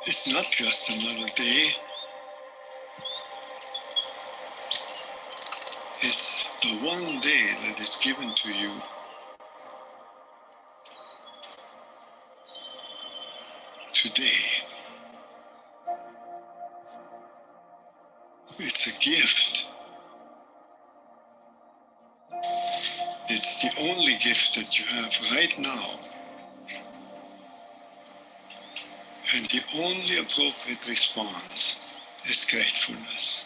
It's not just another day, it's the one day that is given to you today. It's a gift. It's the only gift that you have right now. And the only appropriate response is gratefulness.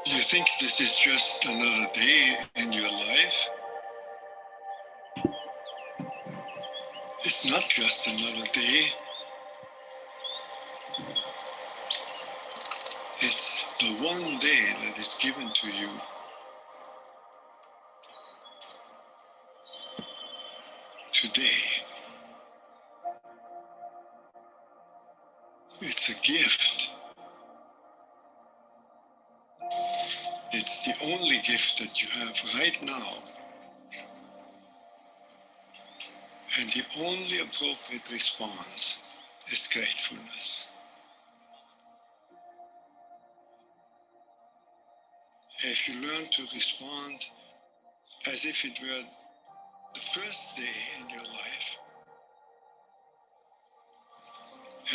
You think this is just another day in your life? It's not just another day. It's the one day that is given to you. Today. It's a gift. It's the only gift that you have right now. And the only appropriate response is gratefulness. If you learn to respond as if it were the first day in your life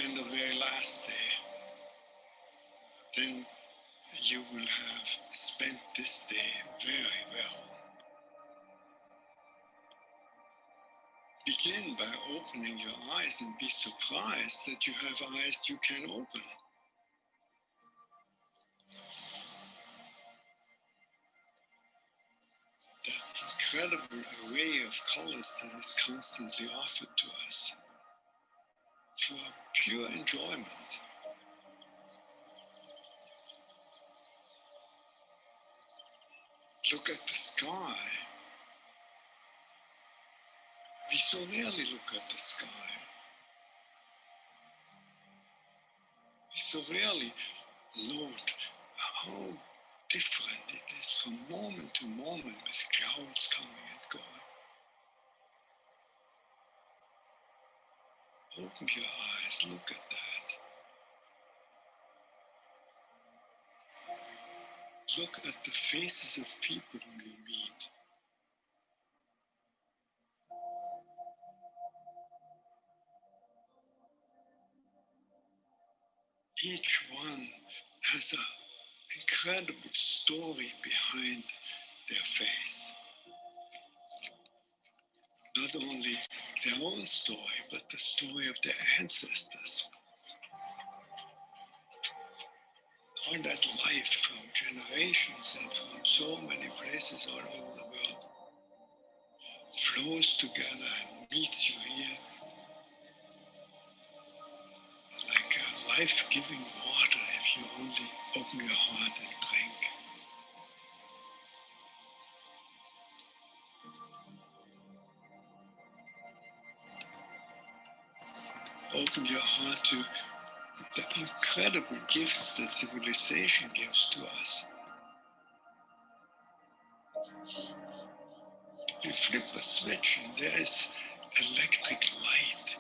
and the very last day, then you will have spent this day very well. Begin by opening your eyes and be surprised that you have eyes you can open. That incredible array of colors that is constantly offered to us for pure enjoyment. Look at the sky. We so rarely look at the sky. We so rarely note how different it is from moment to moment with clouds coming and going. Open your eyes, look at that. Look at the faces of people whom you meet. Each one has an incredible story behind their face. Not only their own story, but the story of their ancestors. All that life from generations and from so many places all over the world flows together and meets you here like a life-giving water if you only open your heart and drink. Open your heart to the incredible gifts that civilization gives to us. You flip a switch and there is electric light.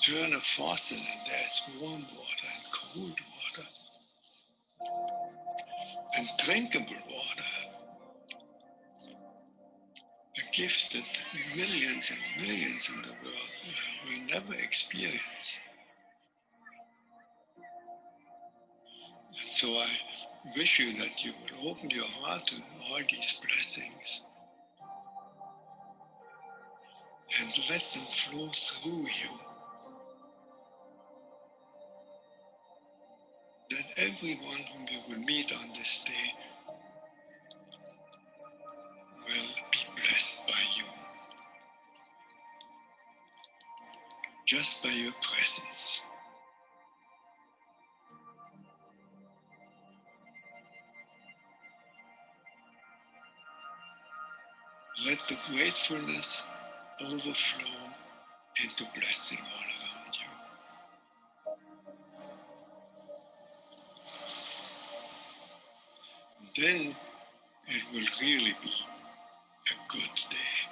Turn a faucet and there's warm water and cold water and drinkable water. A gift that millions and millions in the world will never experience. And so I wish you that you will open your heart to all these blessings and let them flow through you. That everyone whom you will meet on this day will be blessed by you, just by your presence. Let the gratefulness overflow into blessing all around you. Then it will really be a good day.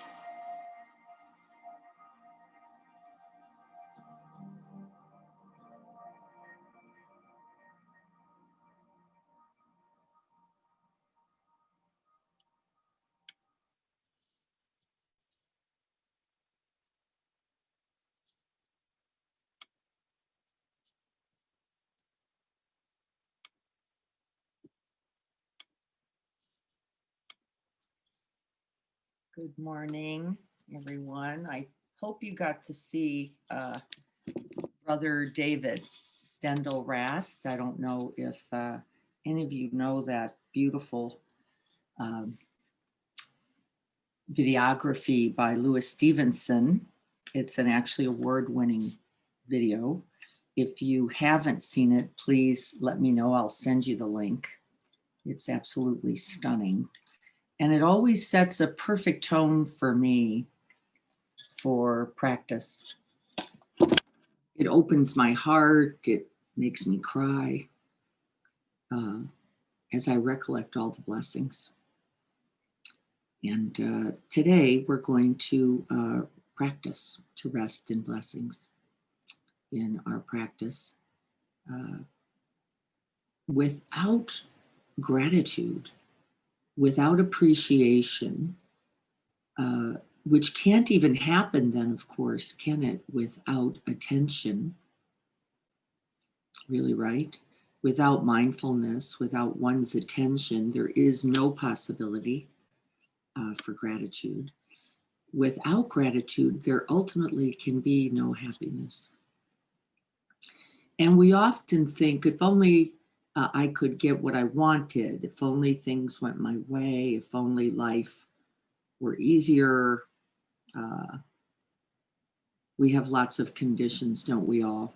Good morning, everyone. I hope you got to see Brother David Stendhal Rast. I don't know if any of you know that beautiful videography by Louis Stevenson. It's an actually award-winning video. If you haven't seen it, please let me know. I'll send you the link. It's absolutely stunning. And it always sets a perfect tone for me for practice. It opens my heart. It makes me cry as I recollect all the blessings. And today we're going to practice to rest in blessings in our practice. Without gratitude, without appreciation, which can't even happen then, of course, can it, without attention, really, right? Without mindfulness, without one's attention, there is no possibility for gratitude. Without gratitude, there ultimately can be no happiness. And we often think, if only I could get what I wanted, if only things went my way, if only life were easier. We have lots of conditions, don't we all?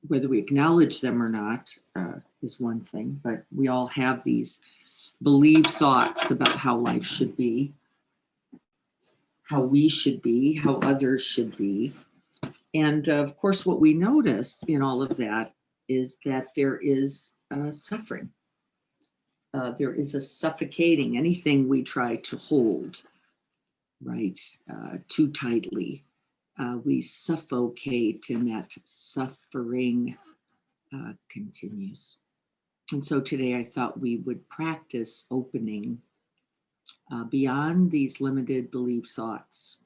Whether we acknowledge them or not is one thing, but we all have these believed thoughts about how life should be, how we should be, how others should be. And of course, what we notice in all of that is that there is suffering. There is a suffocating, anything we try to hold, right, too tightly. We suffocate, and that suffering continues. And so today I thought we would practice opening beyond these limited belief thoughts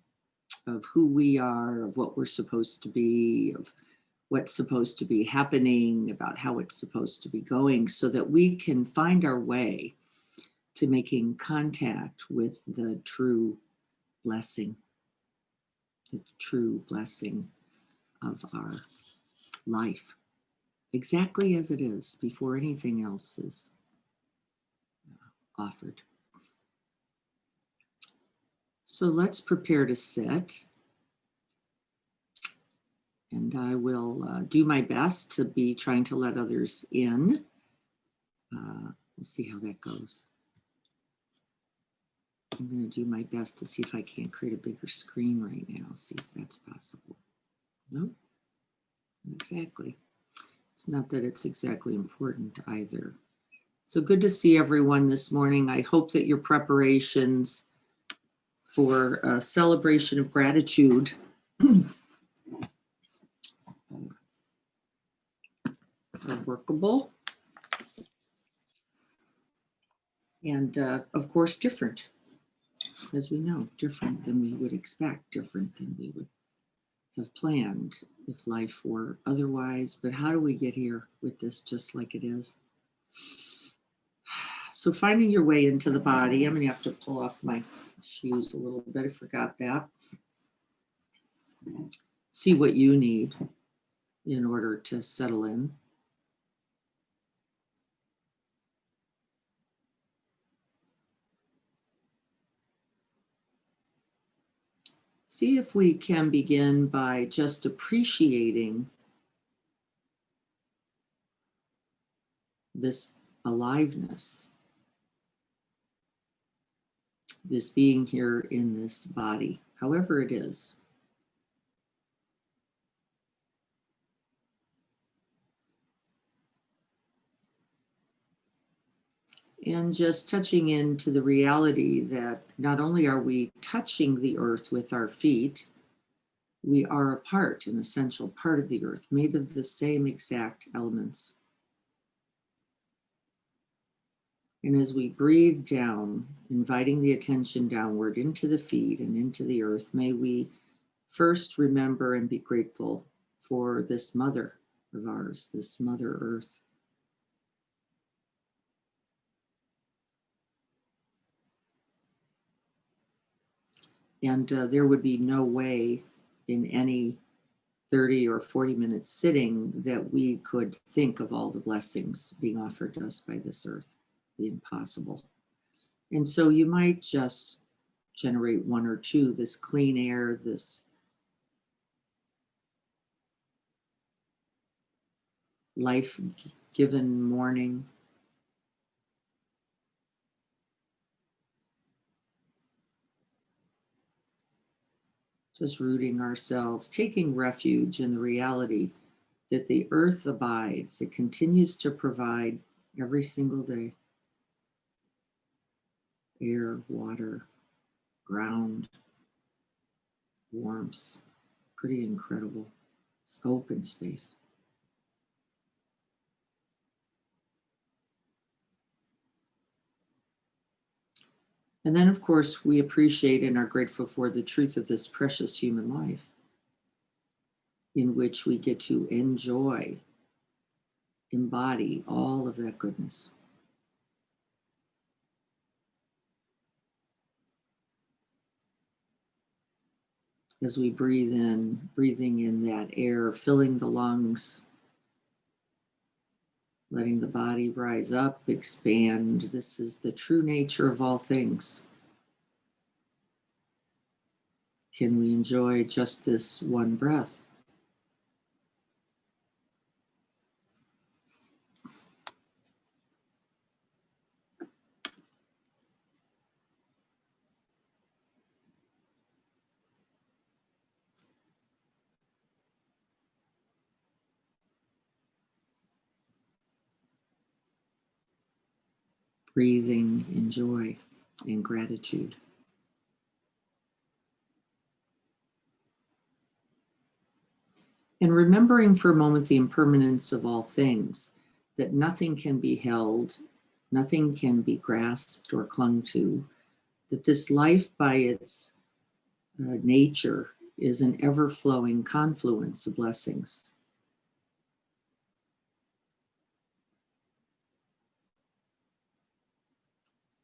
of who we are, of what we're supposed to be, of what's supposed to be happening, about how it's supposed to be going, so that we can find our way to making contact with the true blessing of our life, exactly as it is, before anything else is offered. So let's prepare to sit. And I will do my best to be trying to let others in. We'll see how that goes. I'm going to do my best to see if I can't create a bigger screen right now, see if that's possible. No, exactly. It's not that it's exactly important either. So good to see everyone this morning. I hope that your preparations for a celebration of gratitude are workable. And of course, different, as we know, different than we would expect, different than we would have planned if life were otherwise. But how do we get here with this just like it is? So finding your way into the body, I'm going to have to pull off my shoes a little bit. I forgot that. See what you need in order to settle in. See if we can begin by just appreciating this aliveness, this being here in this body, however it is. And just touching into the reality that not only are we touching the earth with our feet, we are a part, an essential part of the earth, made of the same exact elements. And as we breathe down, inviting the attention downward into the feet and into the earth, may we first remember and be grateful for this mother of ours, this Mother Earth. And there would be no way in any 30 or 40 minutes sitting that we could think of all the blessings being offered to us by this earth being possible. And so you might just generate one or two, this clean air, this life-given morning. Just rooting ourselves, taking refuge in the reality that the earth abides, it continues to provide every single day. Air, water, ground, warmth, pretty incredible. It's open space. And then, of course, we appreciate and are grateful for the truth of this precious human life in which we get to enjoy, embody all of that goodness. As we breathe in, breathing in that air, filling the lungs, letting the body rise up, expand. This is the true nature of all things. Can we enjoy just this one breath? Breathing in joy and gratitude. And remembering for a moment the impermanence of all things, that nothing can be held, nothing can be grasped or clung to, that this life by its nature is an ever-flowing confluence of blessings.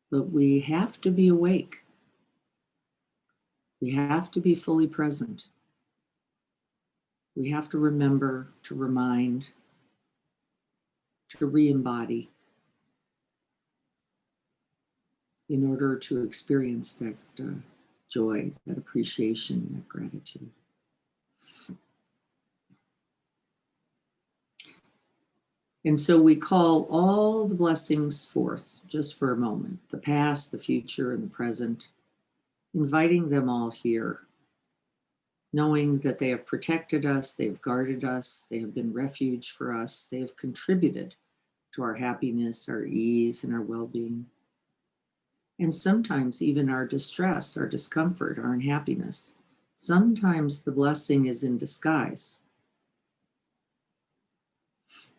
But we have to be awake. We have to be fully present. We have to remember, to remind, to re-embody in order to experience that joy, that appreciation, that gratitude. And so we call all the blessings forth just for a moment, the past, the future, and the present, inviting them all here, knowing that they have protected us, they've guarded us, they have been refuge for us, they have contributed to our happiness, our ease, and our well-being. And sometimes even our distress, our discomfort, our unhappiness. Sometimes the blessing is in disguise.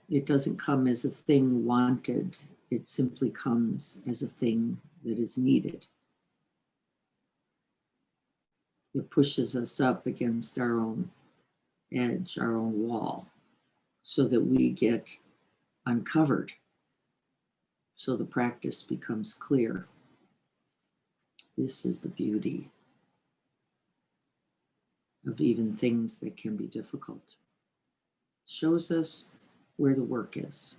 It doesn't come as a thing wanted. It simply comes as a thing that is needed. It pushes us up against our own edge, our own wall, so that we get uncovered, so the practice becomes clear. This is the beauty of even things that can be difficult. It shows us where the work is.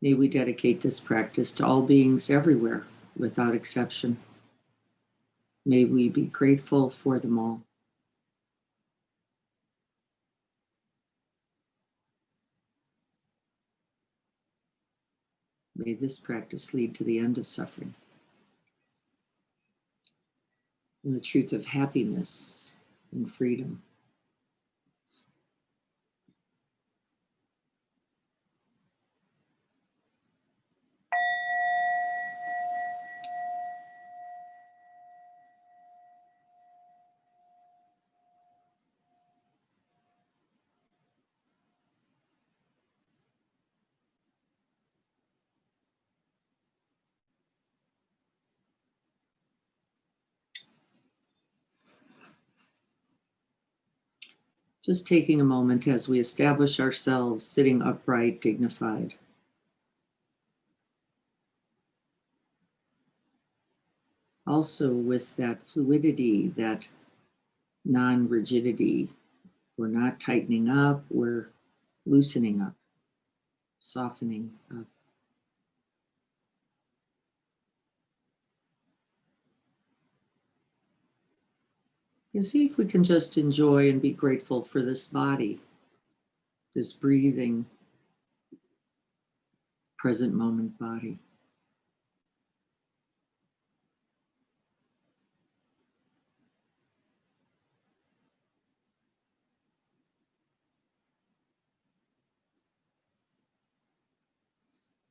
May we dedicate this practice to all beings everywhere, without exception. May we be grateful for them all. May this practice lead to the end of suffering and the truth of happiness and freedom. Just taking a moment as we establish ourselves sitting upright, dignified. also with that fluidity, that non-rigidity. We're not tightening up, we're loosening up, softening up. And see if we can just enjoy and be grateful for this body, this breathing, present moment body.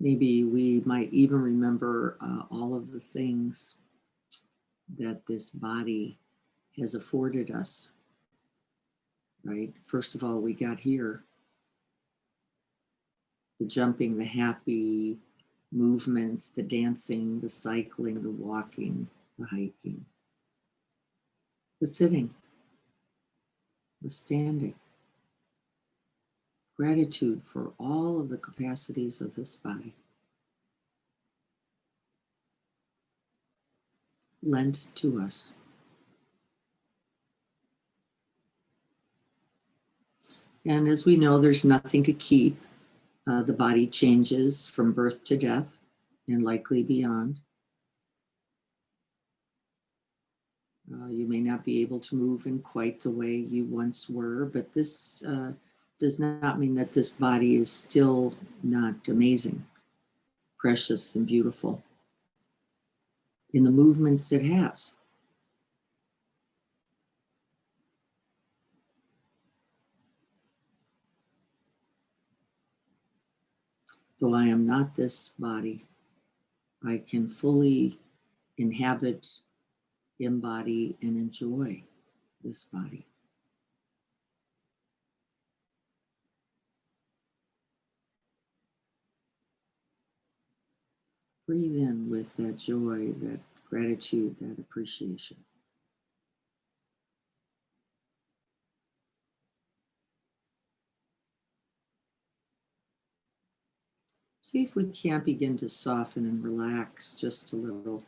Maybe we might even remember all of the things that this body has afforded us, right? First of all, we got here. The jumping, the happy movements, the dancing, the cycling, the walking, the hiking, the sitting, the standing. Gratitude for all of the capacities of this body, lent to us. And as we know, there's nothing to keep. The body changes from birth to death and likely beyond. You may not be able to move in quite the way you once were, but this does not mean that this body is still not amazing, precious, and beautiful in the movements it has. Though I am not this body, I can fully inhabit, embody, and enjoy this body. Breathe in with that joy, that gratitude, that appreciation. See if we can't begin to soften and relax just a little.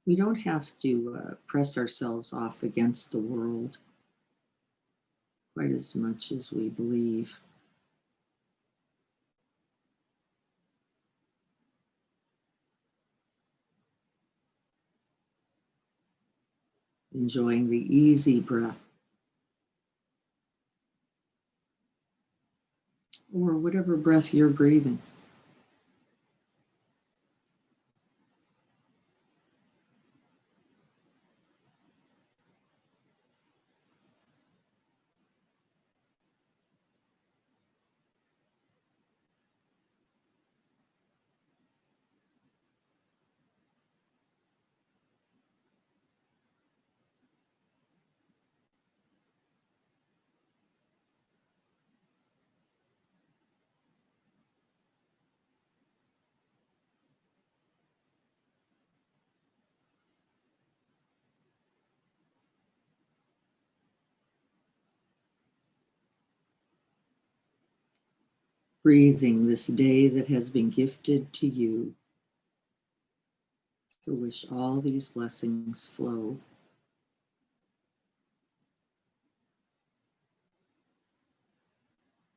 We don't have to press ourselves off against the world quite as much as we believe. Enjoying the easy breath, or whatever breath you're breathing. Breathing this day that has been gifted to you, through which all these blessings flow.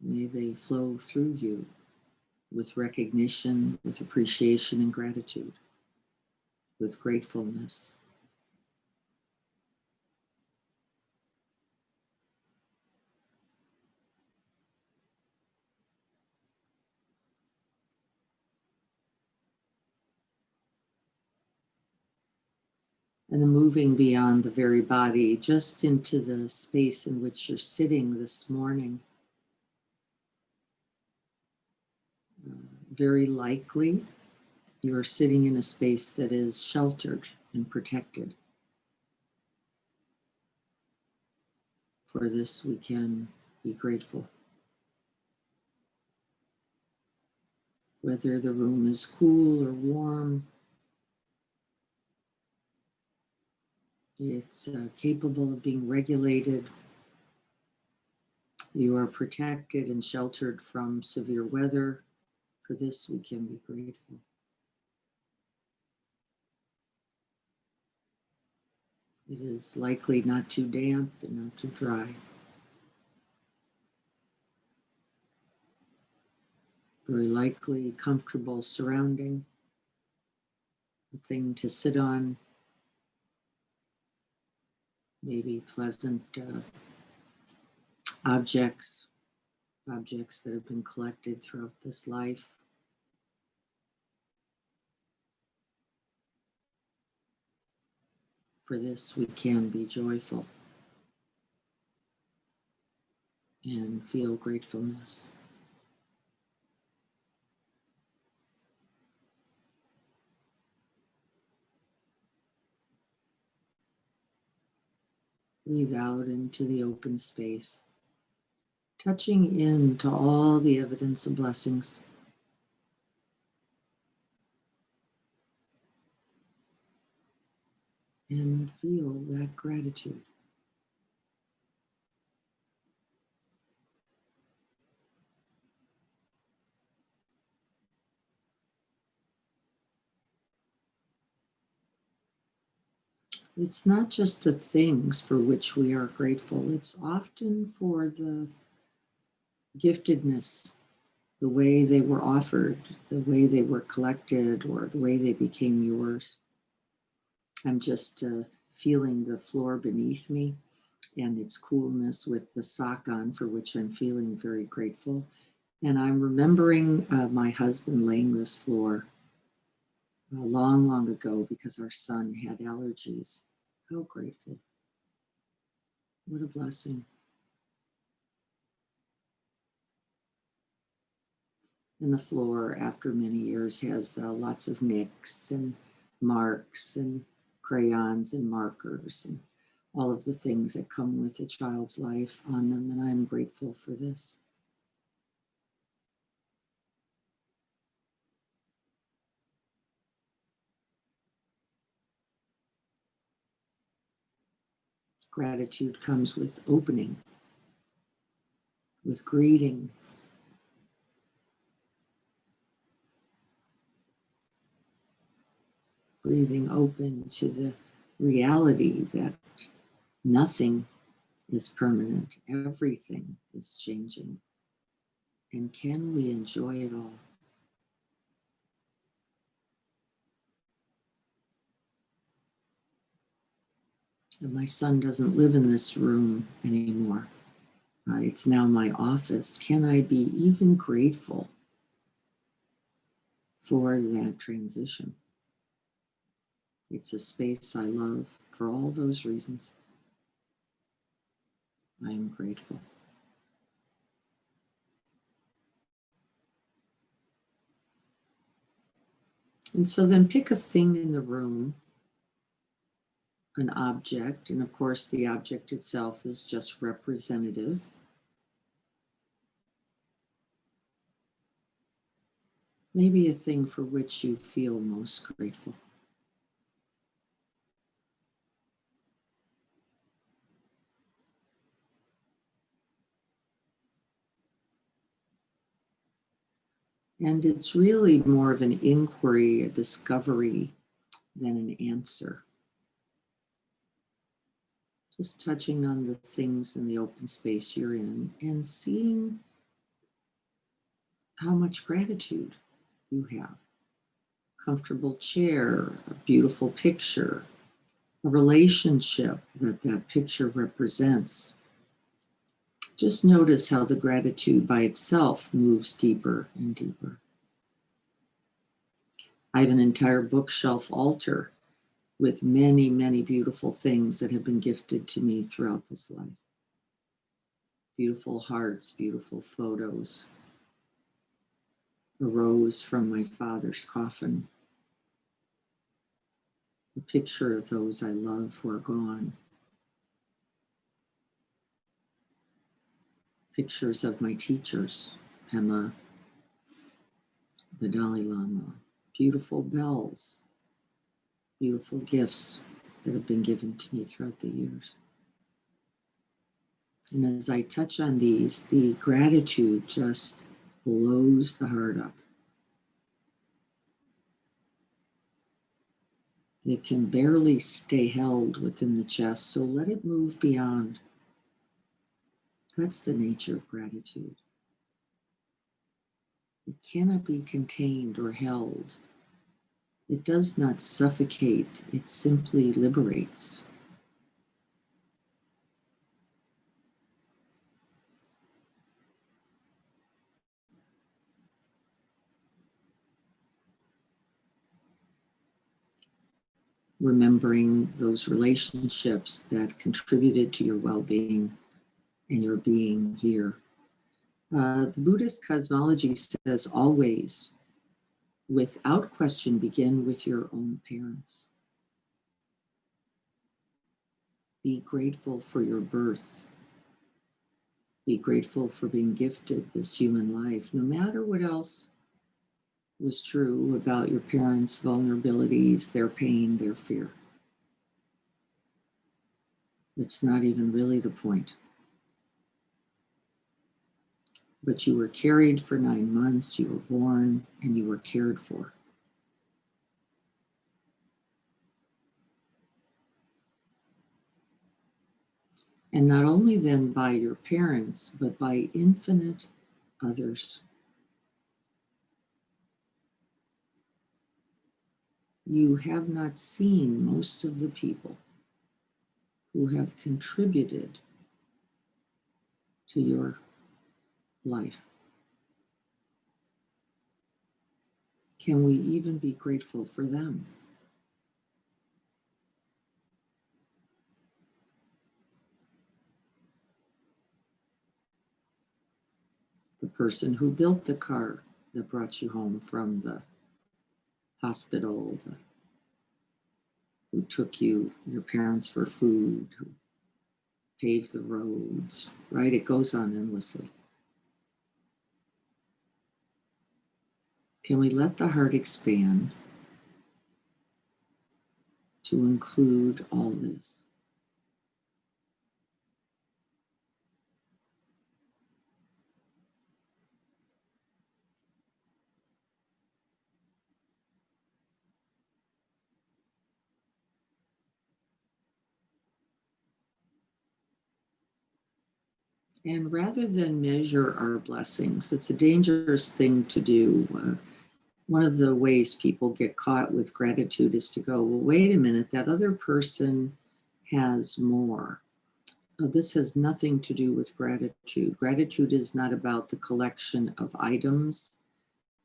May they flow through you with recognition, with appreciation and gratitude, with gratefulness. And then moving beyond the very body, just into the space in which you're sitting this morning. Very likely, you are sitting in a space that is sheltered and protected. For this, we can be grateful. Whether the room is cool or warm, it's capable of being regulated. You are protected and sheltered from severe weather. For this, we can be grateful. It is likely not too damp and not too dry. Very likely comfortable surrounding, a thing to sit on, maybe pleasant objects that have been collected throughout this life. For this, we can be joyful and feel gratefulness. Breathe out into the open space, touching into all the evidence of blessings. And feel that gratitude. It's not just the things for which we are grateful, it's often for the giftedness, the way they were offered, the way they were collected, or the way they became yours. I'm just feeling the floor beneath me and its coolness with the sock on, for which I'm feeling very grateful. And I'm remembering my husband laying this floor long, long ago because our son had allergies. How grateful. What a blessing. And the floor, after many years, has lots of nicks and marks and crayons and markers and all of the things that come with a child's life on them. And I'm grateful for this. Gratitude comes with opening, with greeting, breathing open to the reality that nothing is permanent, everything is changing. And can we enjoy it all? And my son doesn't live in this room anymore. It's now my office. Can I be even grateful for that transition? It's a space I love for all those reasons. I am grateful. And so then pick a thing in the room, an object, and of course the object itself is just representative. Maybe a thing for which you feel most grateful. And it's really more of an inquiry, a discovery, than an answer. Just touching on the things in the open space you're in and seeing how much gratitude you have. Comfortable chair, a beautiful picture, a relationship that picture represents. Just notice how the gratitude by itself moves deeper and deeper. I have an entire bookshelf altar with many, many beautiful things that have been gifted to me throughout this life. Beautiful hearts, beautiful photos. A rose from my father's coffin. A picture of those I love who are gone. Pictures of my teachers, Pema, the Dalai Lama. Beautiful bells. Beautiful gifts that have been given to me throughout the years. And as I touch on these, the gratitude just blows the heart up. It can barely stay held within the chest, so let it move beyond. That's the nature of gratitude. It cannot be contained or held. It does not suffocate, it simply liberates. Remembering those relationships that contributed to your well-being and your being here. The Buddhist cosmology says always, without question, begin with your own parents. Be grateful for your birth. Be grateful for being gifted this human life, no matter what else was true about your parents' vulnerabilities, their pain, their fear. It's not even really the point. But you were carried for 9 months, you were born, and you were cared for. And not only then by your parents, but by infinite others. You have not seen most of the people who have contributed to your life. Can we even be grateful for them? The person who built the car that brought you home from the hospital, who took your parents for food, who paved the roads, right? It goes on endlessly. Can we let the heart expand to include all this? And rather than measure our blessings, it's a dangerous thing to do. One of the ways people get caught with gratitude is to go, well, wait a minute, that other person has more. This has nothing to do with gratitude. Gratitude is not about the collection of items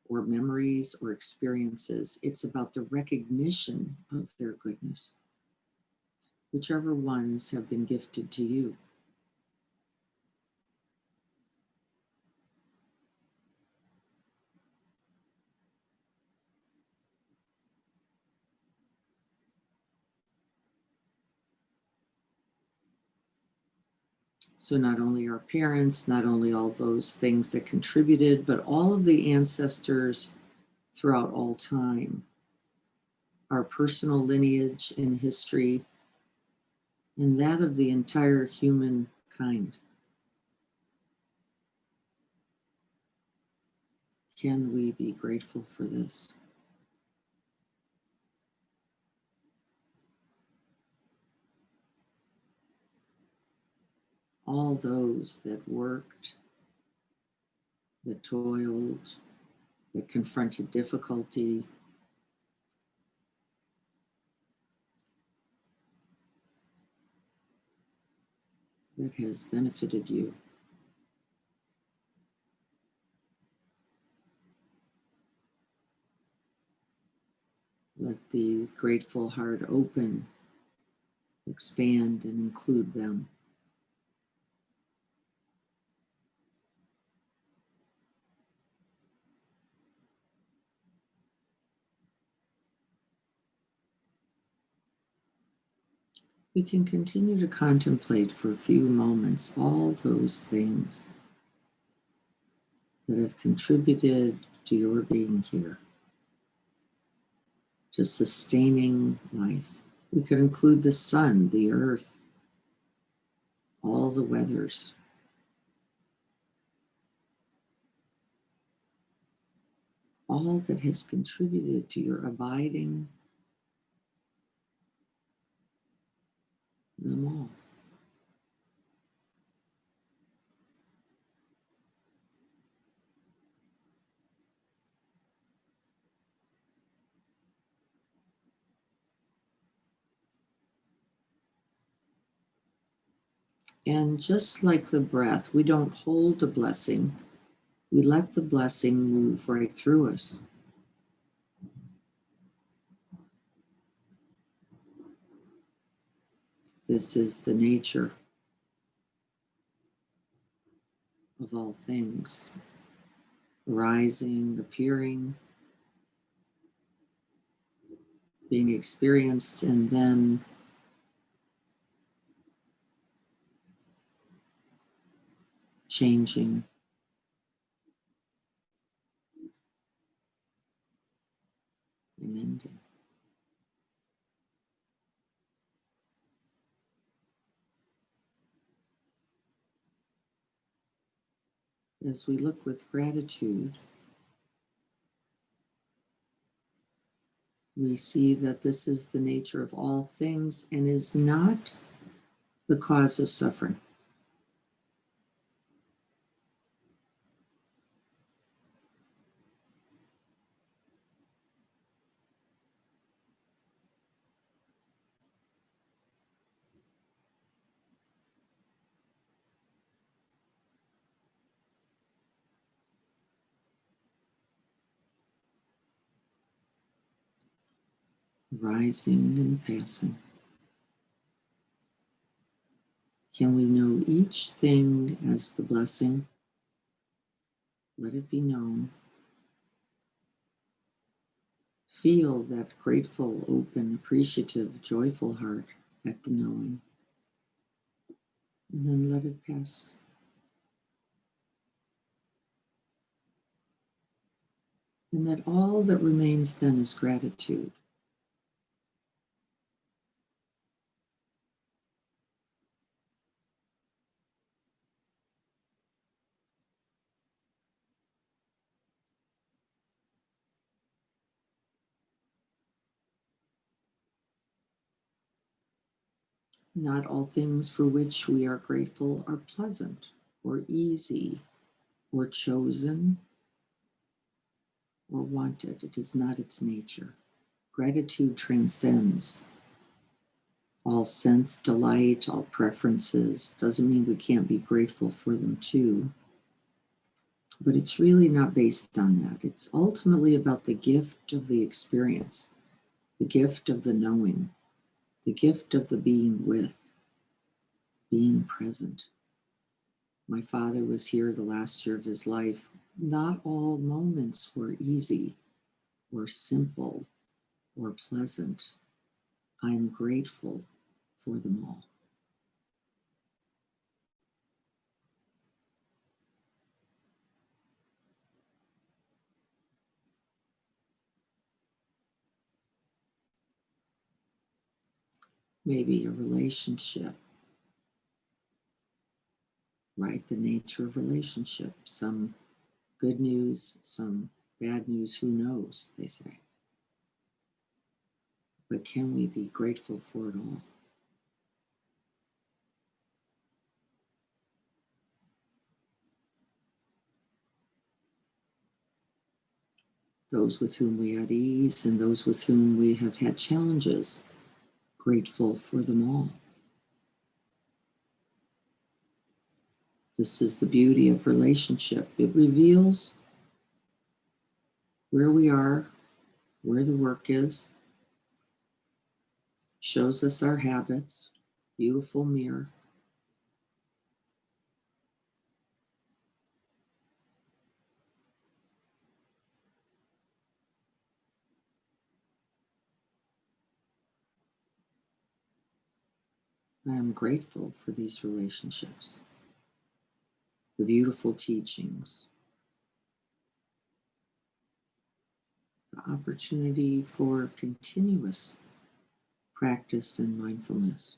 or memories or experiences. It's about the recognition of their goodness, whichever ones have been gifted to you. So not only our parents, not only all those things that contributed, but all of the ancestors throughout all time, our personal lineage and history, and that of the entire humankind. Can we be grateful for this? All those that worked, that toiled, that confronted difficulty, that has benefited you. Let the grateful heart open, expand, and include them. We can continue to contemplate for a few moments all those things that have contributed to your being here, to sustaining life. We could include the sun, the earth, all the weathers. All that has contributed to your abiding them all. And just like the breath, we don't hold the blessing. We let the blessing move right through us. This is the nature of all things, arising, appearing, being experienced, and then changing and ending. As we look with gratitude, we see that this is the nature of all things and is not the cause of suffering. Rising and passing. Can we know each thing as the blessing? Let it be known. Feel that grateful, open, appreciative, joyful heart at the knowing. And then let it pass. And that all that remains then is gratitude. Not all things for which we are grateful are pleasant or easy or chosen or wanted. It is not its nature. Gratitude transcends all sense delight, all preferences. Doesn't mean we can't be grateful for them too. But it's really not based on that. It's ultimately about the gift of the experience, the gift of the knowing, the gift of the being with, being present. My father was here the last year of his life. Not all moments were easy or simple or pleasant. I'm grateful for them all. Maybe a relationship, right? The nature of relationship. Some good news, some bad news, who knows, they say. But can we be grateful for it all? Those with whom we had ease and those with whom we have had challenges, grateful for them all. This is the beauty of relationship. It reveals where we are, where the work is, shows us our habits, beautiful mirror. I am grateful for these relationships, the beautiful teachings, the opportunity for continuous practice and mindfulness.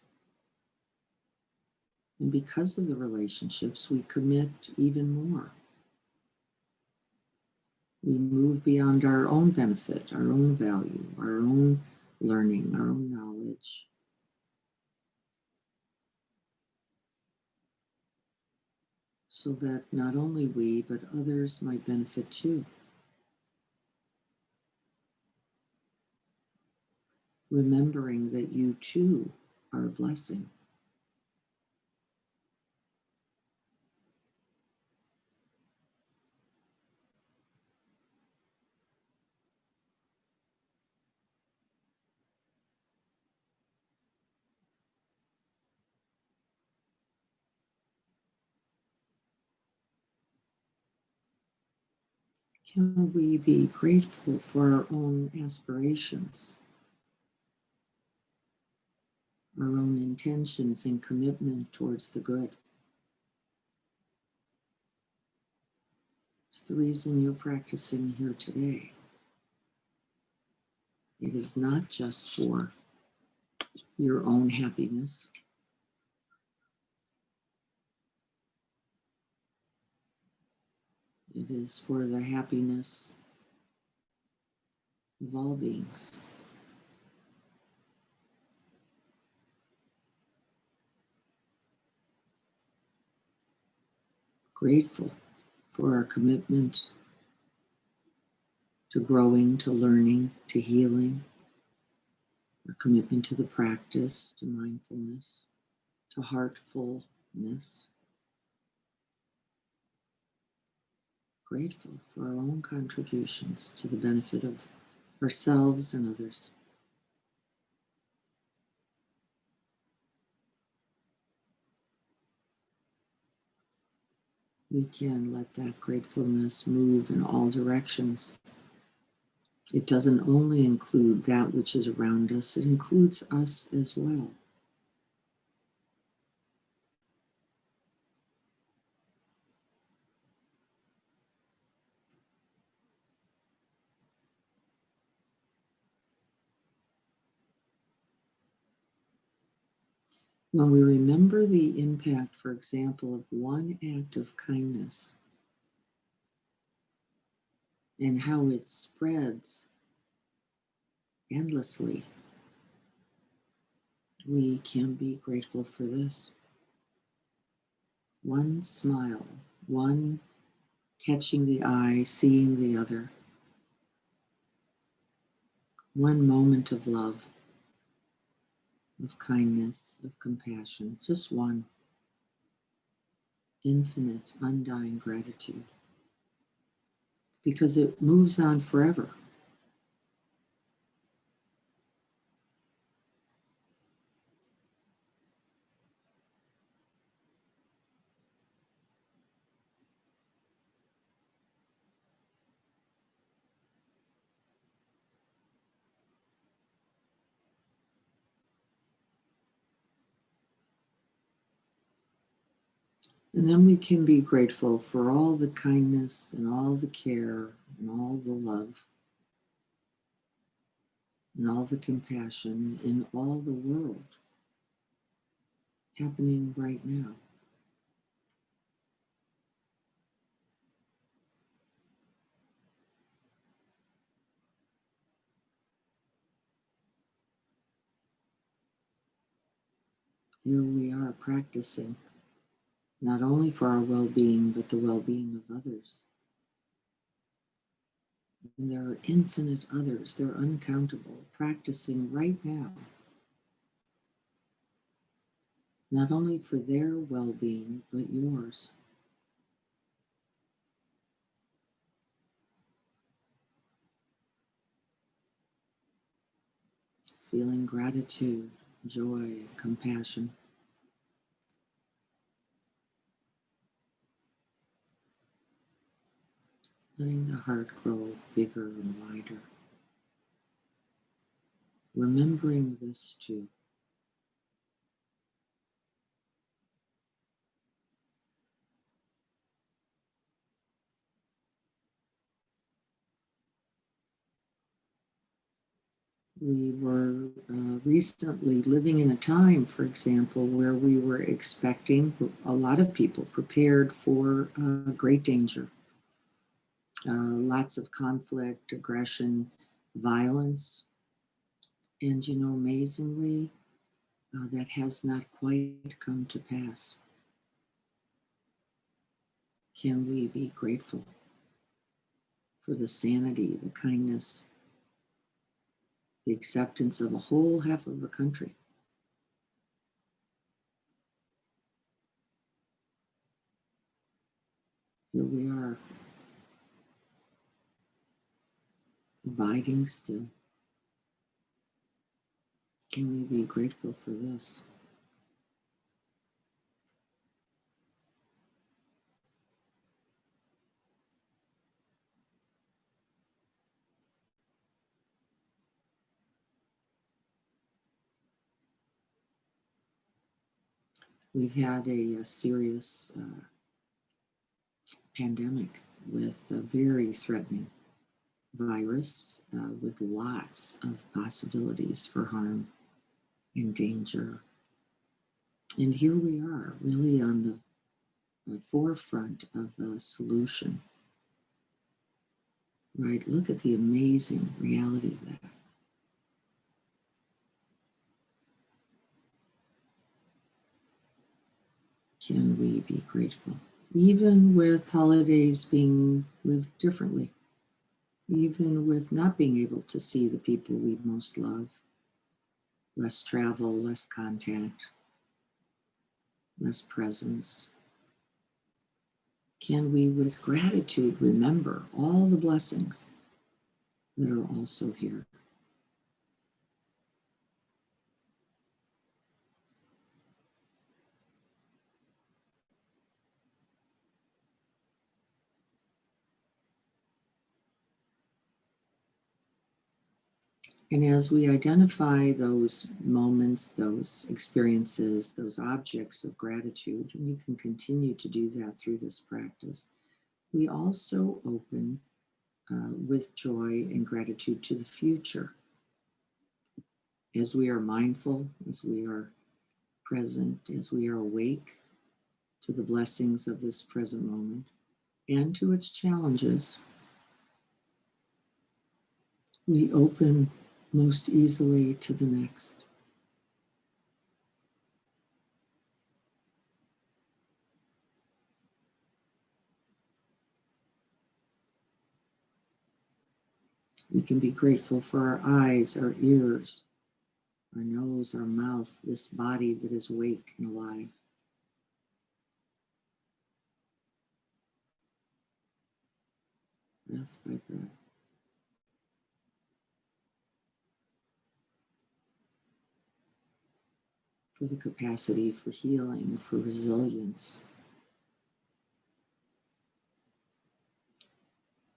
And because of the relationships, we commit even more. We move beyond our own benefit, our own value, our own learning, our own knowledge. so that not only we, but others might benefit too. Remembering that you too are a blessing. Can we be grateful for our own aspirations, our own intentions and commitment towards the good? It's the reason you're practicing here today. It is not just for your own happiness. It is for the happiness of all beings. Grateful for our commitment to growing, to learning, to healing, our commitment to the practice, to mindfulness, to heartfulness. Grateful for our own contributions to the benefit of ourselves and others. We can let that gratefulness move in all directions. It doesn't only include that which is around us, it includes us as well. When we remember the impact, for example, of one act of kindness and how it spreads endlessly, we can be grateful for this. One smile, one catching the eye, seeing the other, one moment of love, of kindness, of compassion, just one. Infinite, undying gratitude. Because it moves on forever. And then we can be grateful for all the kindness and all the care and all the love and all the compassion in all the world happening right now. Here we are practicing, not only for our well-being, but the well-being of others. And there are infinite others, they're uncountable, practicing right now, not only for their well-being, but yours. Feeling gratitude, joy, compassion. Letting the heart grow bigger and wider. Remembering this too. We were recently living in a time, for example, where we were expecting, a lot of people prepared for great danger. Lots of conflict, aggression, violence. And, amazingly, that has not quite come to pass. Can we be grateful for the sanity, the kindness, the acceptance of a whole half of the country? Here we are, abiding still. Can we be grateful for this? We've had a serious pandemic with a very threatening virus with lots of possibilities for harm and danger. And here we are, really on the forefront of a solution. Right? Look at the amazing reality of that. Can we be grateful? Even with holidays being lived differently, even with not being able to see the people we most love, less travel, less contact, less presence. Can we, with gratitude, remember all the blessings that are also here? And as we identify those moments, those experiences, those objects of gratitude, and you can continue to do that through this practice, we also open with joy and gratitude to the future. As we are mindful, as we are present, as we are awake to the blessings of this present moment and to its challenges, we open most easily to the next. We can be grateful for our eyes, our ears, our nose, our mouth, this body that is awake and alive. Breath by breath. For the capacity for healing, for resilience,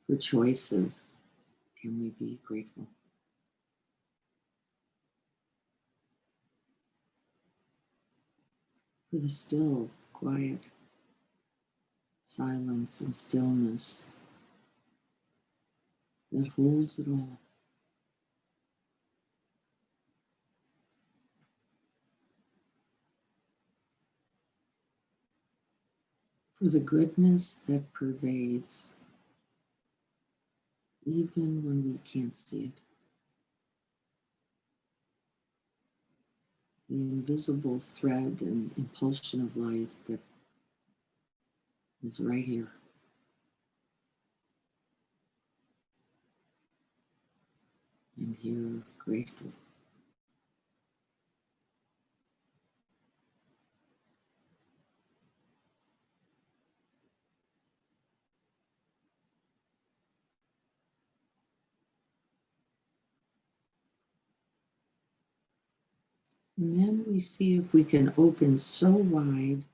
for choices. Can we be grateful? For the still, quiet silence and stillness that holds it all. For the goodness that pervades even when we can't see it. The invisible thread and impulsion of life that is right here. And here, grateful. And then we see if we can open so wide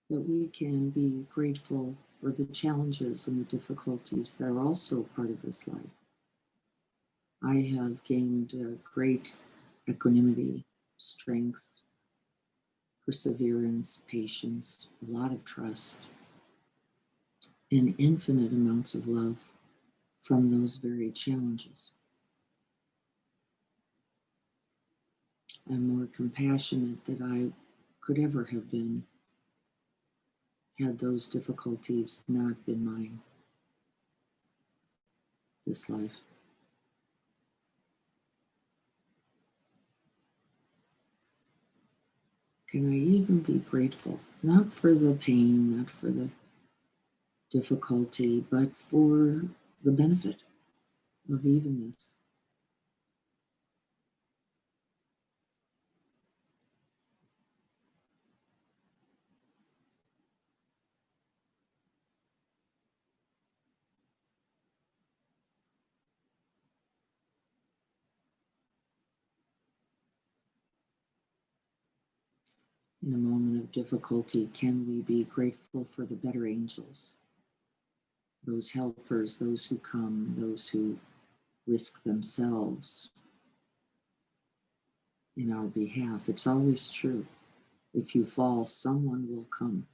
that we can be grateful for the challenges and the difficulties that are also part of this life. I have gained great equanimity, strength, perseverance, patience, a lot of trust, and infinite amounts of love from those very challenges. I'm more compassionate than I could ever have been had those difficulties not been mine this life. can I even be grateful? Not for the pain, not for the difficulty, but for the benefit of evenness. In a moment of difficulty, can we be grateful for the better angels, those helpers, those who come, those who risk themselves in our behalf? It's always true. If you fall, someone will come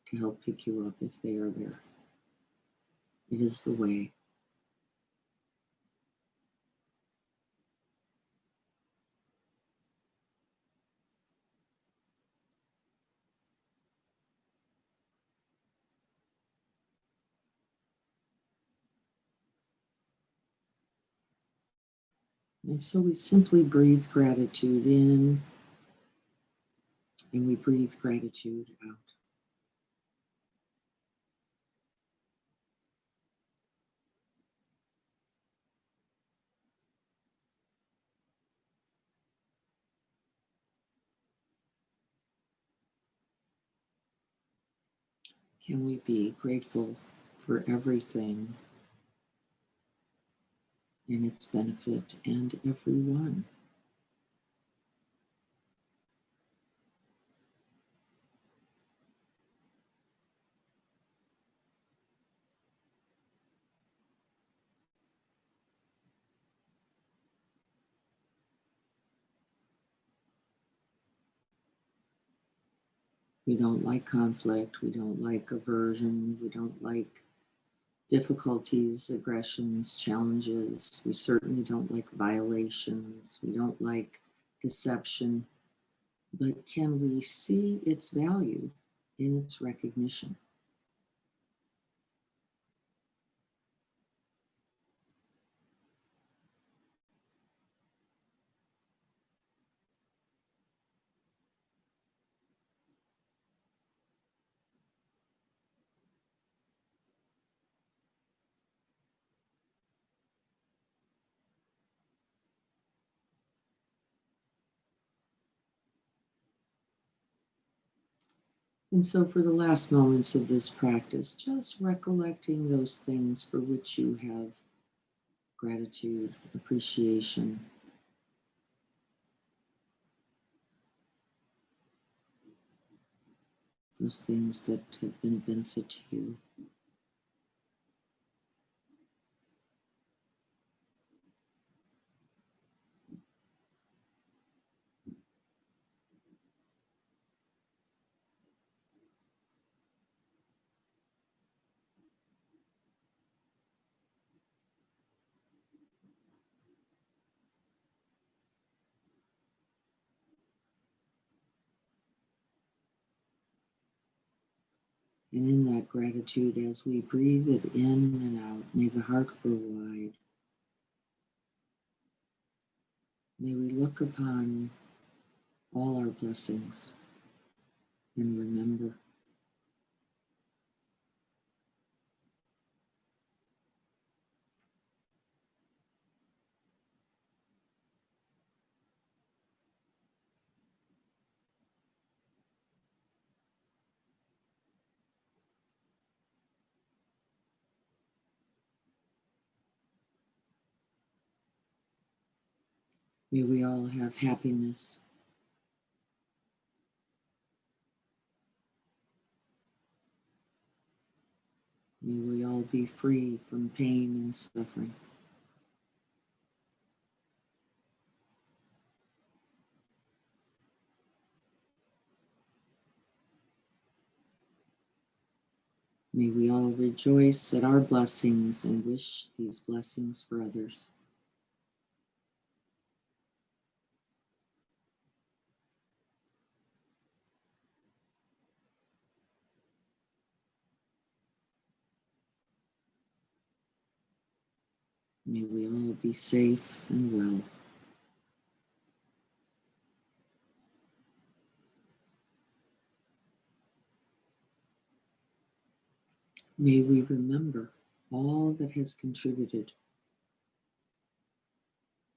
to help pick you up if they are there. It is the way. And so we simply breathe gratitude in and we breathe gratitude out. Can we be grateful for everything and its benefit and everyone? We don't like conflict. We don't like aversion. We don't like difficulties, aggressions, challenges. We certainly don't like violations. We don't like deception. But can we see its value in its recognition? And so, for the last moments of this practice, just recollecting those things for which you have gratitude, appreciation, those things that have been a benefit to you. And in that gratitude, as we breathe it in and out, may the heart grow wide. May we look upon all our blessings and remember may we all have happiness. May we all be free from pain and suffering. May we all rejoice at our blessings and wish these blessings for others. May we all be safe and well. May we remember all that has contributed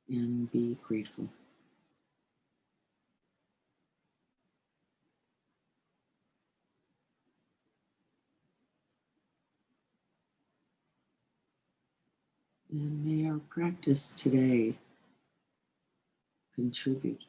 and be grateful. And may our practice today contribute.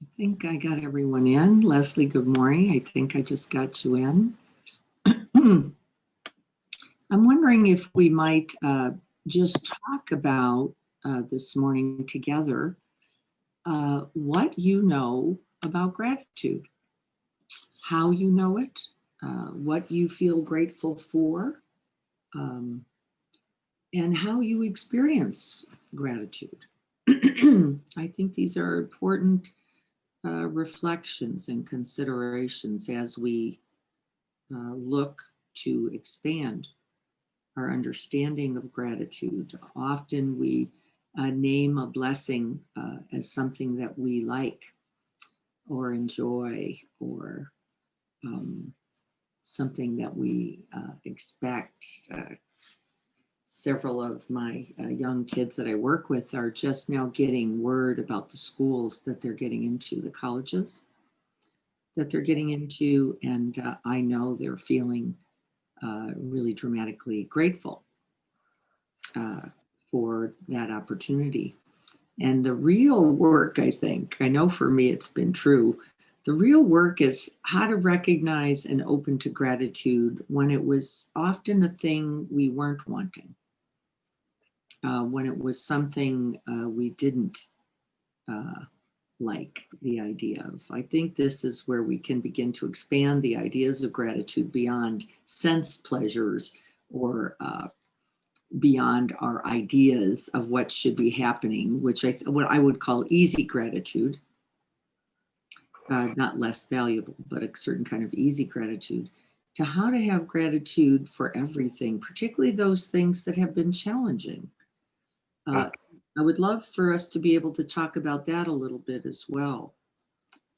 I think I got everyone in. Leslie, good morning. I think I just got you in. I'm wondering if we might just talk about this morning together what you know about gratitude, how you know it, what you feel grateful for, and how you experience gratitude. I think these are important reflections and considerations as we look to expand our understanding of gratitude. Often we name a blessing as something that we like or enjoy or something that we expect. Several of my young kids that I work with are just now getting word about the schools that they're getting into, the colleges that they're getting into, and I know they're feeling really dramatically grateful for that opportunity. And the real work, I think, I know for me it's been true, the real work is how to recognize and open to gratitude when it was often a thing we weren't wanting, when it was something we didn't like the idea of. I think this is where we can begin to expand the ideas of gratitude beyond sense pleasures or beyond our ideas of what should be happening, which what I would call easy gratitude, not less valuable, but a certain kind of easy gratitude, to how to have gratitude for everything, particularly those things that have been challenging. I would love for us to be able to talk about that a little bit as well.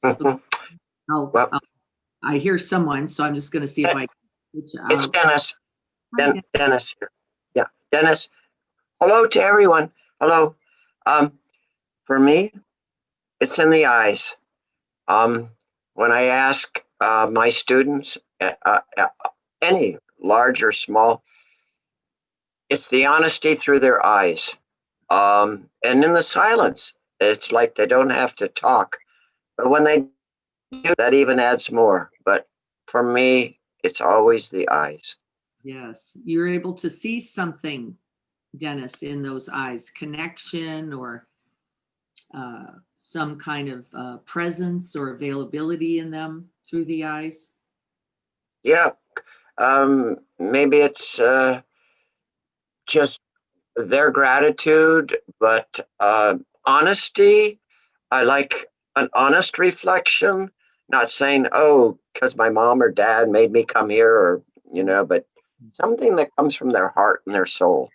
So I hear someone, so I'm just going to see if I. It's Dennis. Dennis here. Yeah, Dennis. Hello to everyone. Hello. For me, it's in the eyes. When I ask my students, any large or small, it's the honesty through their eyes. And in the silence, it's like they don't have to talk. But when they do, that even adds more. But for me, it's always the eyes. Yes, you're able to see something, Dennis, in those eyes, connection or some kind of presence or availability in them through the eyes. Yeah, maybe it's just their gratitude, but honesty. I like an honest reflection, not saying, oh, because my mom or dad made me come here, or, but something that comes from their heart and their soul.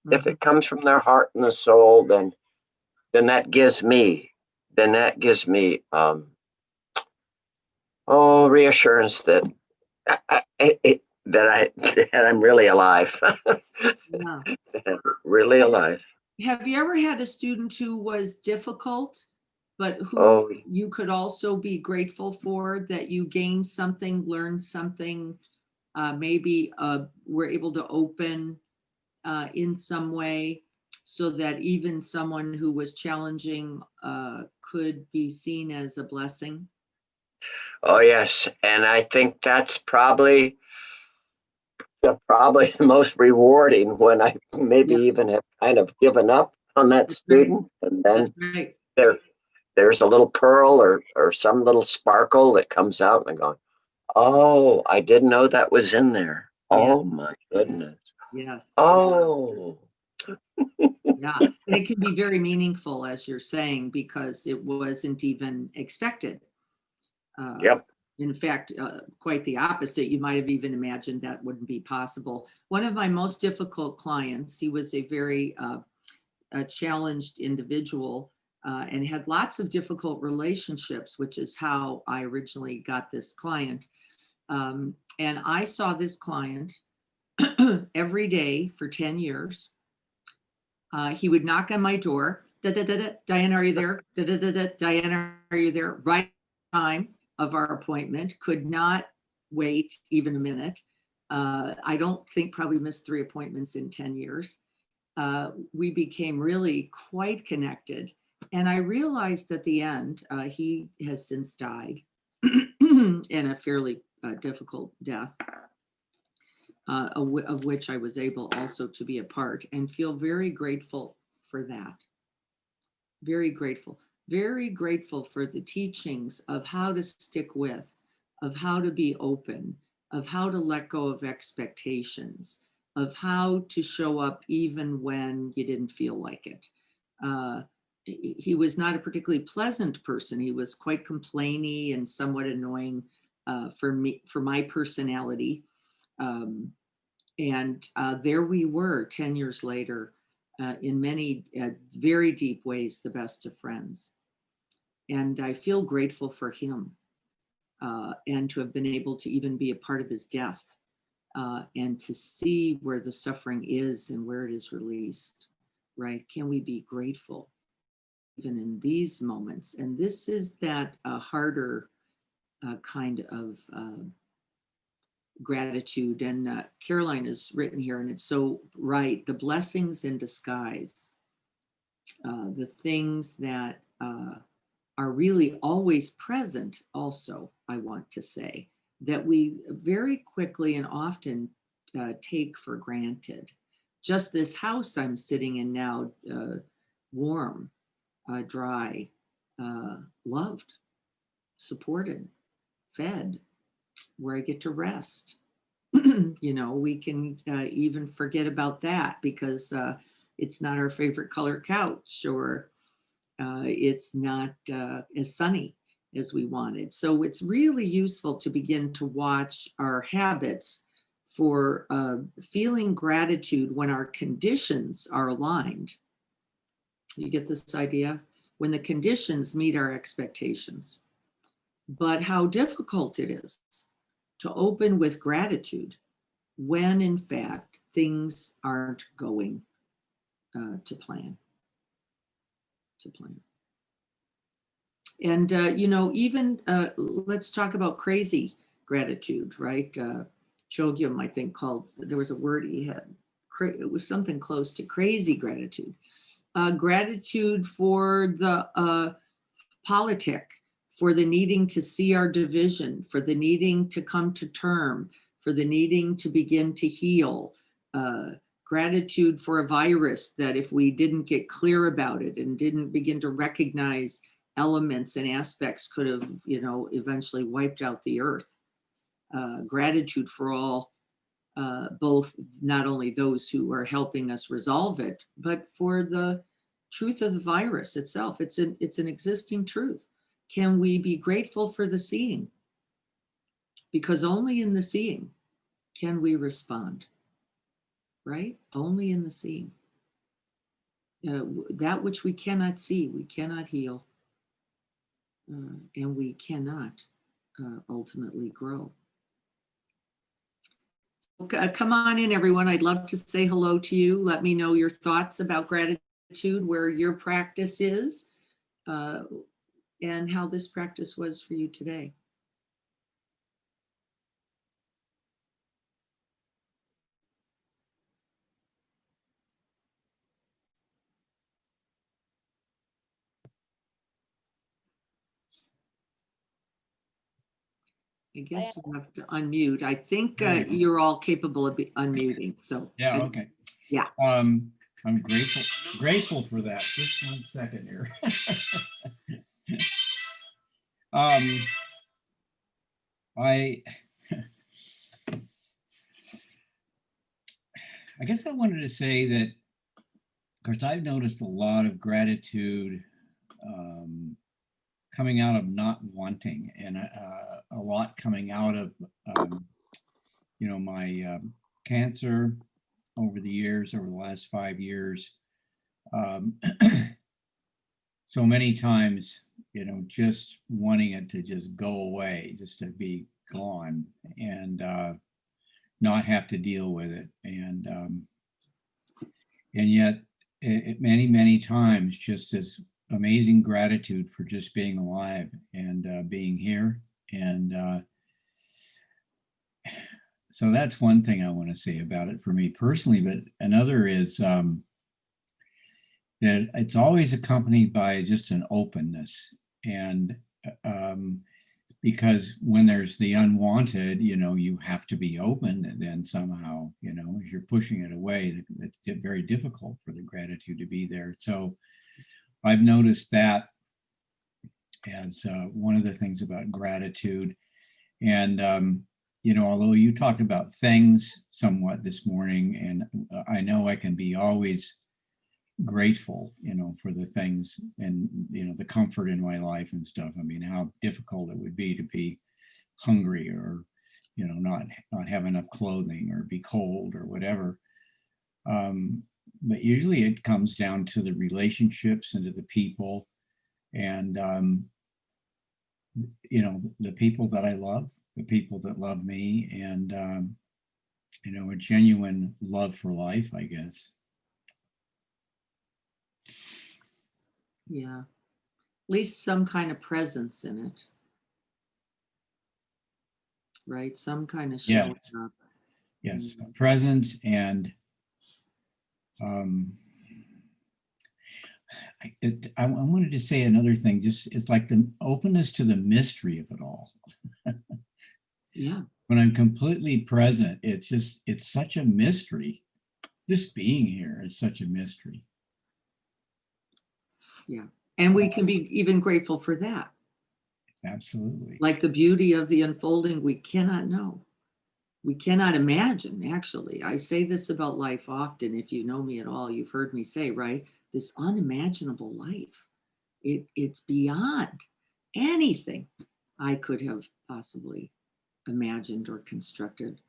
Mm-hmm. If it comes from their heart and the soul, then that gives me, reassurance that that I'm really alive. Yeah. Really alive. Have you ever had a student who was difficult, but who Oh, you could also be grateful for, that you gained something, learned something, maybe were able to open in some way so that even someone who was challenging could be seen as a blessing? oh yes. And I think that's probably the most rewarding when I maybe Yeah, even have kind of given up on that that's right. student. And That's then right. there, there's a little pearl or some little sparkle that comes out and I go, oh, I didn't know that was in there. Yeah, Oh my goodness. yes. Oh, Yeah, and it can be very meaningful, as you're saying, because it wasn't even expected. Uh, yep. in fact, quite the opposite. You might have even imagined that wouldn't be possible. One of my most difficult clients, he was a very challenged individual and had lots of difficult relationships, which is how I originally got this client. And I saw this client every day for 10 years. He would knock on my door. Da, da, da, da, Diana, are you there? Da, da, da, da, Diana, are you there? Right time of our appointment. Could not wait even a minute. I don't think probably missed 3 appointments in 10 years. We became really quite connected. And I realized at the end, he has since died in a fairly difficult death. Of which I was able also to be a part, and feel very grateful for that. Very grateful for the teachings of how to stick with, of how to be open, of how to let go of expectations, of how to show up even when you didn't feel like it. He was not a particularly pleasant person. He was quite complainy and somewhat annoying for me, for my personality. Um, and there we were 10 years later, in many very deep ways, the best of friends. And I feel grateful for him and to have been able to even be a part of his death and to see where the suffering is and where it is released, right? Can we be grateful even in these moments? And this is that harder kind of gratitude. And Caroline has written here, and it's so right, the blessings in disguise, the things that are really always present also, I want to say, that we very quickly and often take for granted. Just this house I'm sitting in now, warm, dry, loved, supported, fed, where I get to rest. We can even forget about that because it's not our favorite color couch, or it's not as sunny as we wanted. So it's really useful to begin to watch our habits for feeling gratitude when our conditions are aligned. You get this idea? When the conditions meet our expectations. But how difficult it is to open with gratitude when in fact things aren't going to plan. And even let's talk about crazy gratitude, right? Chogyam, I think, called, there was a word he had, it was something close to crazy gratitude. Gratitude for the politic, for the needing to see our division, for the needing to come to term, for the needing to begin to heal. Gratitude for a virus that if we didn't get clear about it and didn't begin to recognize elements and aspects could have, eventually wiped out the earth. Gratitude for all, both not only those who are helping us resolve it, but for the truth of the virus itself. It's an existing truth. Can we be grateful for the seeing? Because only in the seeing can we respond, right? Only in the seeing. That which we cannot see, we cannot heal, and we cannot ultimately grow. Come on in, everyone. I'd love to say hello to you. Let me know your thoughts about gratitude. where your practice is, and how this practice was for you today. I guess you have to unmute. I think you're all capable of unmuting. So Yeah, okay. Yeah. I'm grateful for that. Just 1 second here. I guess I wanted to say that, of course, I've noticed a lot of gratitude coming out of not wanting, and a lot coming out of, my cancer over the years, over the last 5 years. So many times, just wanting it to just go away, just to be gone, and not have to deal with it. And yet many times, just this amazing gratitude for just being alive and being here. And so that's one thing I want to say about it for me personally. But another is that it's always accompanied by just an openness. And because when there's the unwanted, you have to be open, and then somehow, as you're pushing it away, it's very difficult for the gratitude to be there. So I've noticed that as one of the things about gratitude. And, although you talked about things somewhat this morning, and I know I can be always grateful, for the things and, the comfort in my life and stuff. I mean, how difficult it would be to be hungry or, not have enough clothing or be cold or whatever. But usually it comes down to the relationships and to the people and, the people that I love, the people that love me, and, a genuine love for life, I guess. Yeah. At least some kind of presence in it. Right? Some kind of showing up. Yes, presence and I wanted to say another thing. Just it's like the openness to the mystery of it all. Yeah. When I'm completely present, it's such a mystery. Just being here is such a mystery. Yeah. And we can be even grateful for that. Absolutely. Like the beauty of the unfolding, we cannot know. We cannot imagine, actually. I say this about life often. If you know me at all, you've heard me say, right? This unimaginable life. It's beyond anything I could have possibly imagined or constructed.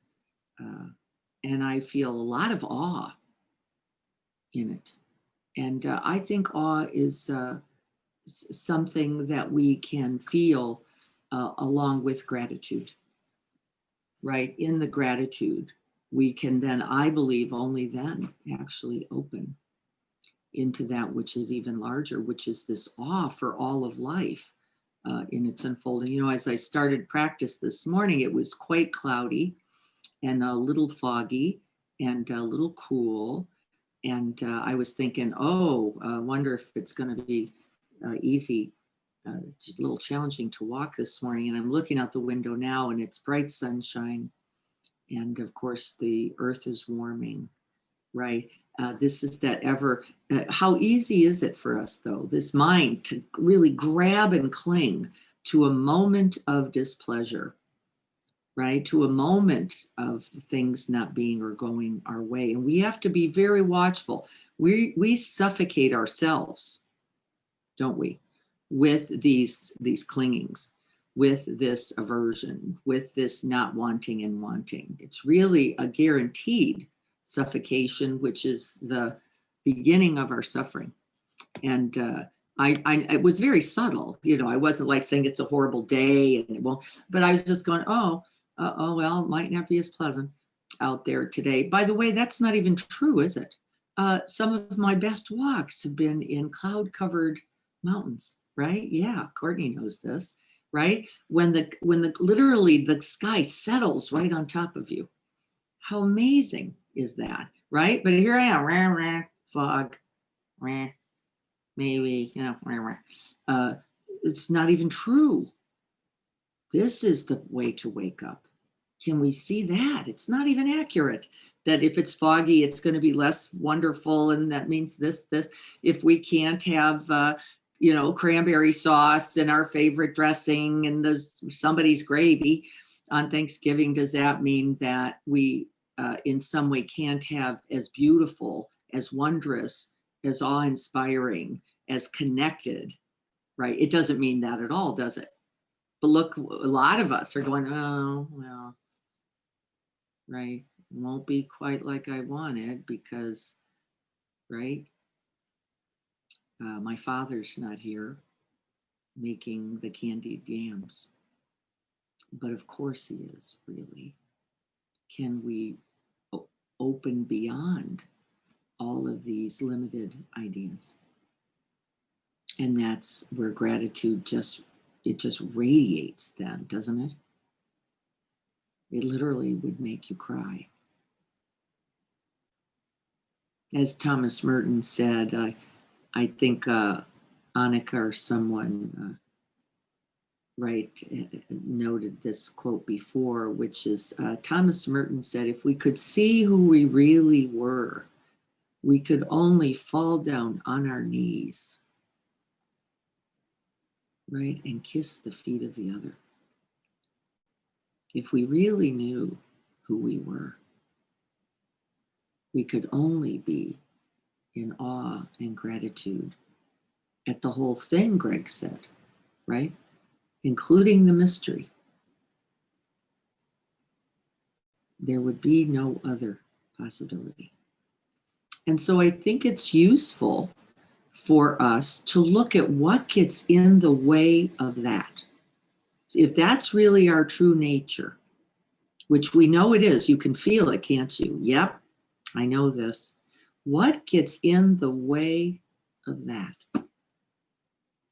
And I feel a lot of awe in it. And I think awe is something that we can feel along with gratitude, right? In the gratitude, we can then, I believe, only then actually open into that which is even larger, which is this awe for all of life in its unfolding. As I started practice this morning, it was quite cloudy and a little foggy and a little cool. And I was thinking, I wonder if it's going to be easy, a little challenging to walk this morning. And I'm looking out the window now and it's bright sunshine. And of course, the earth is warming, right? This is that how easy is it for us, though, this mind to really grab and cling to a moment of displeasure, right? To a moment of things not being or going our way. And we have to be very watchful. We suffocate ourselves, don't we, with these clingings, with this aversion, with this not wanting and wanting. It's really a guaranteed suffocation, which is the beginning of our suffering. And it was very subtle. I wasn't like saying it's a horrible day and it won't, but I was just going, well, it might not be as pleasant out there today. By the way, that's not even true, is it? some of my best walks have been in cloud-covered mountains, right? Yeah, Courtney knows this, right? When the literally the sky settles right on top of you. How amazing is that, right? But here I am, rah, rah, fog, rah, maybe, you know, rah, rah. It's not even true. This is the way to wake up. Can we see that? It's not even accurate that if it's foggy, it's going to be less wonderful. And that means this. If we can't have, you know, cranberry sauce and our favorite dressing and there's somebody's gravy on Thanksgiving, does that mean that we in some way can't have as beautiful, as wondrous, as awe-inspiring, as connected, right? It doesn't mean that at all, does it? But look, a lot of us are going, oh, well, right, won't be quite like I wanted because, right, my father's not here making the candied yams. But of course he is, really. Can we open beyond all of these limited ideas? And that's where gratitude just radiates then, doesn't it? It literally would make you cry. As Thomas Merton said, I think Annika or someone noted this quote before, which is Thomas Merton said, if we could see who we really were, we could only fall down on our knees, right, and kiss the feet of the other. If we really knew who we were, we could only be in awe and gratitude at the whole thing, Greg said, right? Including the mystery. There would be no other possibility. And so I think it's useful for us to look at what gets in the way of that. If that's really our true nature, which we know it is, you can feel it, can't you? Yep, I know this. What gets in the way of that?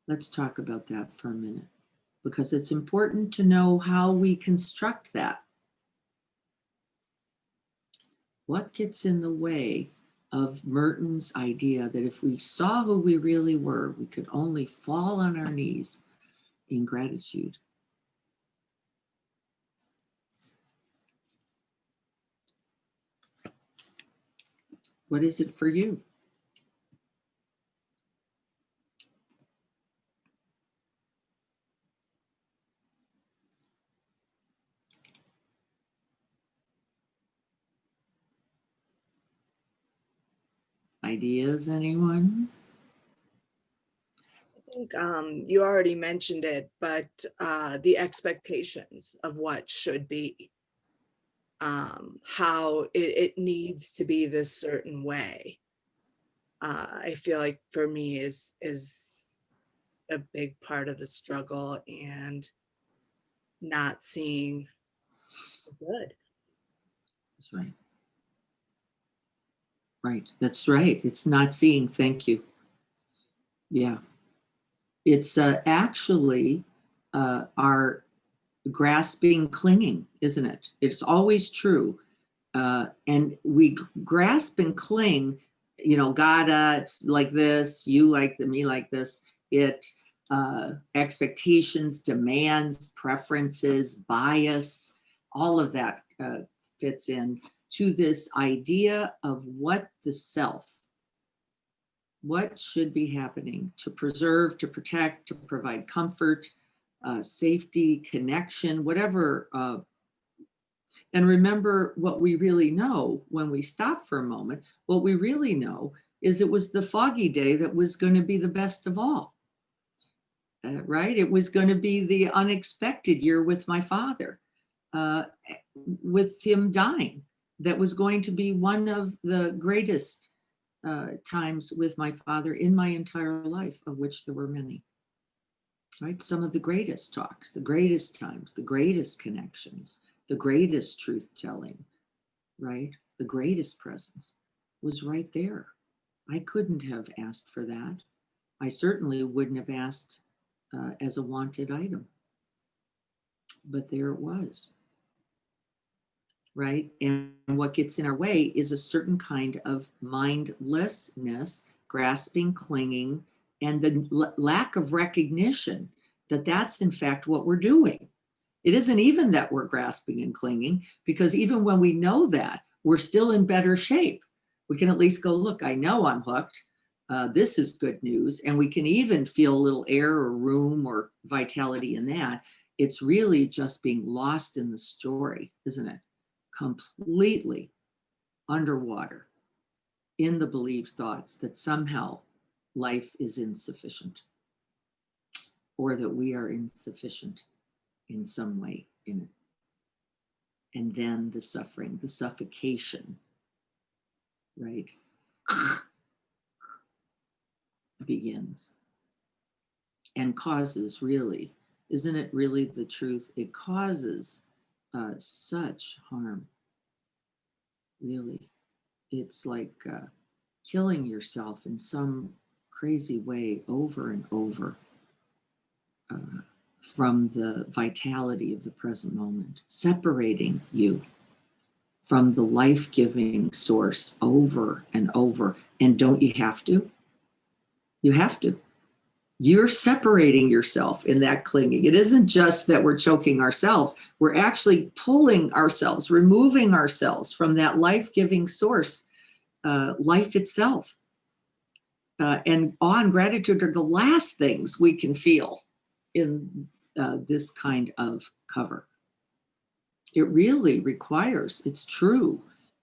Let's talk about that for a minute, because it's important to know how we construct that. What gets in the way of Merton's idea that if we saw who we really were, we could only fall on our knees in gratitude? What is it for you? Ideas, anyone? I think you already mentioned it, but the expectations of what should be, how it needs to be this certain way. I feel like for me is a big part of the struggle and not seeing the good. That's right. Right, that's right. It's not seeing, thank you. Yeah. It's actually our grasping, clinging, isn't it? It's always true. And we grasp and cling, you know, God, it's like this, you like me like this. It expectations, demands, preferences, bias, all of that fits in to this idea of what the self, what should be happening to preserve, to protect, to provide comfort, safety, connection, whatever. And remember what we really know when we stop for a moment, what we really know is it was the foggy day that was going to be the best of all, right? It was going to be the unexpected year with my father, with him dying. That was going to be one of the greatest times with my father in my entire life, of which there were many, right? Some of the greatest talks, the greatest times, the greatest connections, the greatest truth telling, right? The greatest presence. was right there. I couldn't have asked for that. I certainly wouldn't have asked as a wanted item, but there it was. Right? And what gets in our way is a certain kind of mindlessness, grasping, clinging, and the lack of recognition that that's in fact what we're doing. It isn't even that we're grasping and clinging, because even when we know that, we're still in better shape. We can at least go, look, I know I'm hooked. This is good news. And we can even feel a little air or room or vitality in that. It's really just being lost in the story, isn't it? Completely underwater in the believed thoughts that somehow life is insufficient, or that we are insufficient in some way in it. And then the suffering, the suffocation, right, begins and causes, really, isn't it really the truth? It causes such harm, really. It's like killing yourself in some crazy way over and over from the vitality of the present moment, separating you from the life-giving source over and over. And don't you have to? You have to. You're separating yourself in that clinging. It isn't just that we're choking ourselves. We're actually pulling ourselves, removing ourselves from that life-giving source, life itself. And awe and gratitude are the last things we can feel in this kind of cover. It really requires, it's true,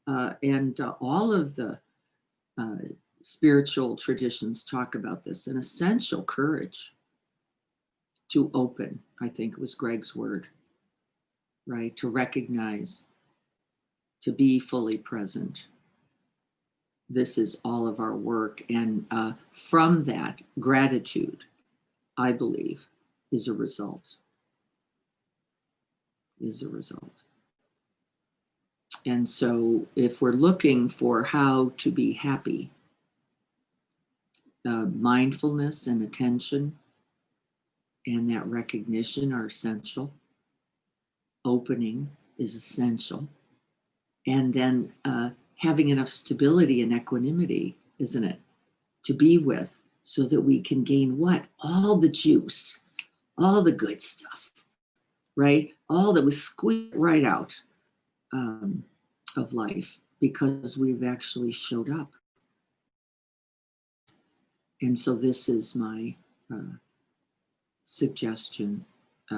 and all of the spiritual traditions talk about this, an essential courage to open, I think was Greg's word, right? To recognize, to be fully present. This is all of our work. And from that, gratitude, I believe, is a result. And so if we're looking for how to be happy, mindfulness and attention and that recognition are essential. Opening is essential. And then having enough stability and equanimity, isn't it, to be with, so that we can gain what? All the juice, all the good stuff, right? All that was squeezed right out of life because we've actually showed up. And so this is my suggestion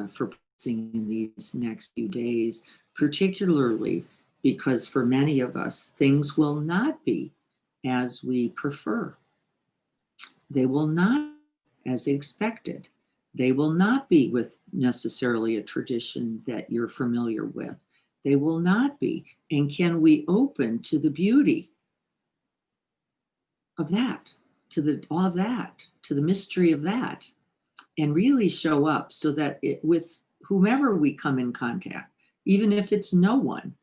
for practicing in these next few days, particularly because for many of us, things will not be as we prefer. They will not as expected. They will not be with necessarily a tradition that you're familiar with. They will not be. And can we open to the beauty of that, to all of that, to the mystery of that, and really show up so that with whomever we come in contact, even if it's no one,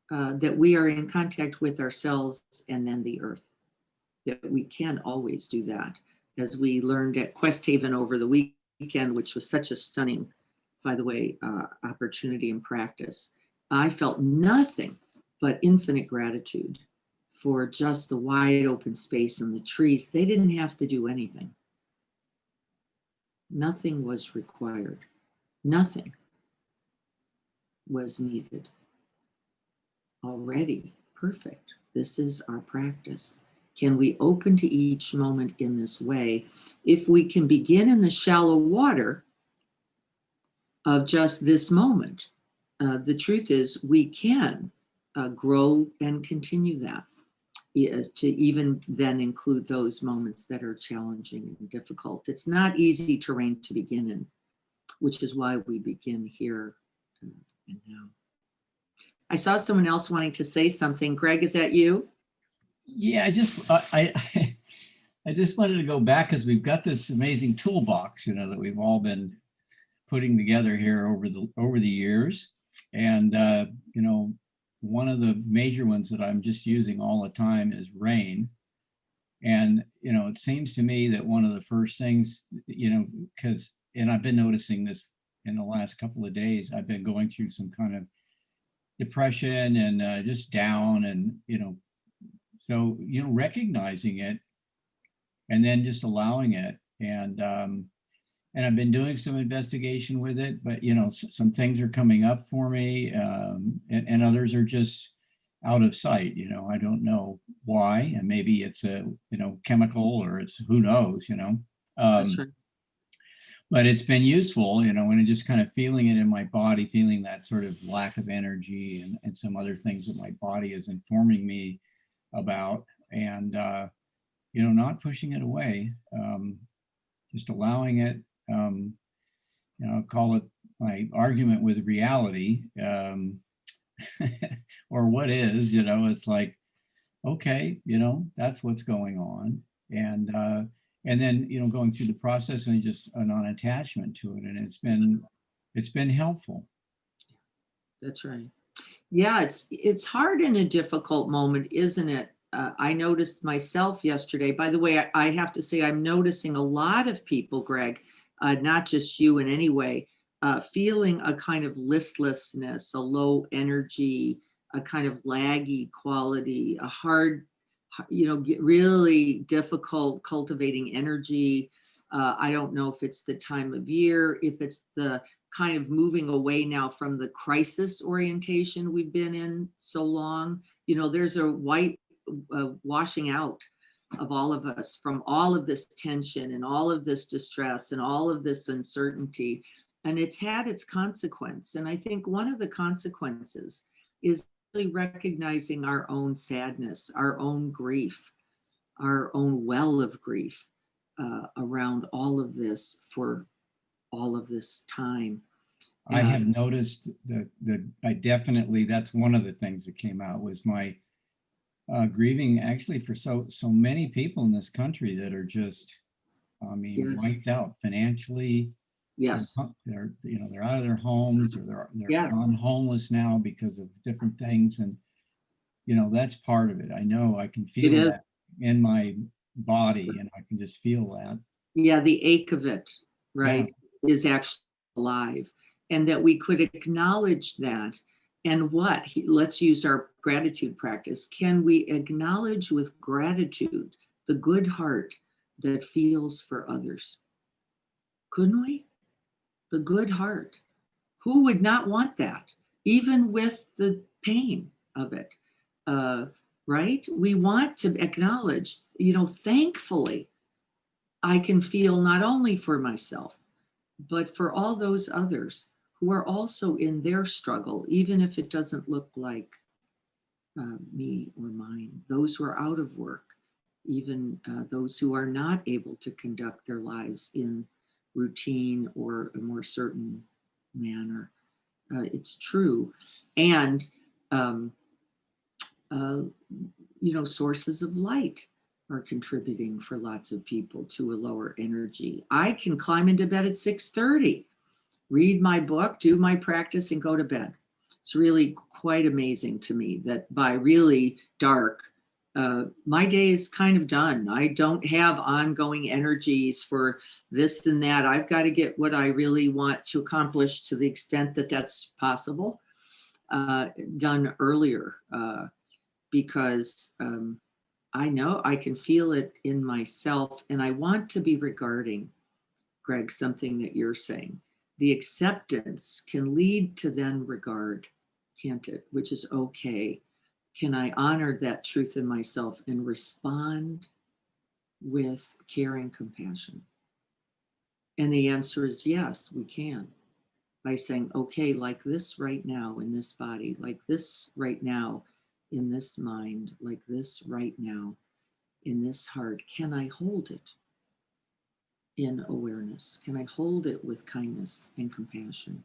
that we are in contact with ourselves and then the earth, that we can always do that. As we learned at Quest Haven over the weekend, which was such a stunning, by the way, opportunity and practice, I felt nothing but infinite gratitude for just the wide open space and the trees. They didn't have to do anything. Nothing was required. Nothing was needed. Already perfect. This is our practice. Can we open to each moment in this way? If we can begin in the shallow water of just this moment, the truth is we can grow and continue that, to even then include those moments that are challenging and difficult. It's not easy terrain to begin in, which is why we begin here and now. I saw someone else wanting to say something. Greg, is that you? Yeah, I just wanted to go back because we've got this amazing toolbox, that we've all been putting together here over the years, and one of the major ones that I'm just using all the time is rain. And, it seems to me that one of the first things, and I've been noticing this in the last couple of days, I've been going through some kind of depression and just down and, so, recognizing it and then just allowing it. And I've been doing some investigation with it, but, some things are coming up for me and others are just out of sight. I don't know why, and maybe it's a chemical or it's who knows. That's right. But it's been useful, and just kind of feeling it in my body, feeling that sort of lack of energy and some other things that my body is informing me about, and not pushing it away, just allowing it. I'll call it my argument with reality. Or what is, it's like, okay, that's what's going on. And then, going through the process and just a non-attachment to it. And it's been helpful. That's right. Yeah, it's hard in a difficult moment, isn't it? I noticed myself yesterday. By the way, I have to say I'm noticing a lot of people, Greg, not just you in any way, feeling a kind of listlessness, a low energy, a kind of laggy quality, a hard, really difficult cultivating energy. I don't know if it's the time of year, if it's the kind of moving away now from the crisis orientation we've been in so long. There's a white washing out of all of us from all of this tension and all of this distress and all of this uncertainty. And it's had its consequence. And I think one of the consequences is really recognizing our own sadness, our own grief, our own well of grief around all of this for all of this time. I have noticed that I definitely, that's one of the things that came out was my grieving actually for so many people in this country that are just, Yes. wiped out financially. Yes. They're out of their homes, or they're Yes. on homeless now because of different things. And, that's part of it. I know I can feel It is. that in my body, and I can just feel that. Yeah, the ache of it, right, is actually alive. And that we could acknowledge that. And let's use our gratitude practice. Can we acknowledge with gratitude the good heart that feels for others? Couldn't we? The good heart. Who would not want that? Even with the pain of it, right? We want to acknowledge, thankfully, I can feel not only for myself, but for all those others who are also in their struggle, even if it doesn't look like me or mine. Those who are out of work, even those who are not able to conduct their lives in routine or a more certain manner. It's true. And, sources of light are contributing for lots of people to a lower energy. I can climb into bed at 6:30, read my book, do my practice, and go to bed. It's really quite amazing to me that by really dark, my day is kind of done. I don't have ongoing energies for this and that. I've got to get what I really want to accomplish, to the extent that that's possible, done earlier, because I know I can feel it in myself. And I want to be regarding, Greg, something that you're saying. The acceptance can lead to then regard, can't it? Which is okay. Can I honor that truth in myself and respond with caring compassion? And the answer is yes, we can. By saying, okay, like this right now in this body, like this right now in this mind, like this right now in this heart, can I hold it in awareness? Can I hold it with kindness and compassion?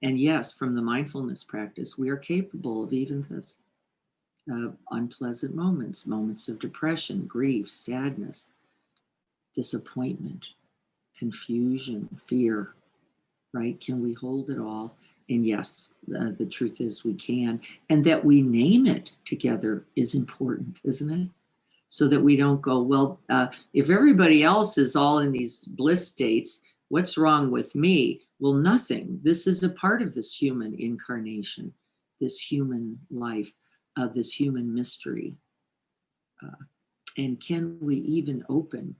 And yes, from the mindfulness practice, we are capable of even this. Unpleasant moments of depression, grief, sadness, disappointment, confusion, fear, right? Can we hold it all? And yes, the truth is we can. And that we name it together is important, isn't it? So that we don't go, well, if everybody else is all in these bliss states, what's wrong with me? Well, nothing. This is a part of this human incarnation, this human life, this human mystery. And can we even open,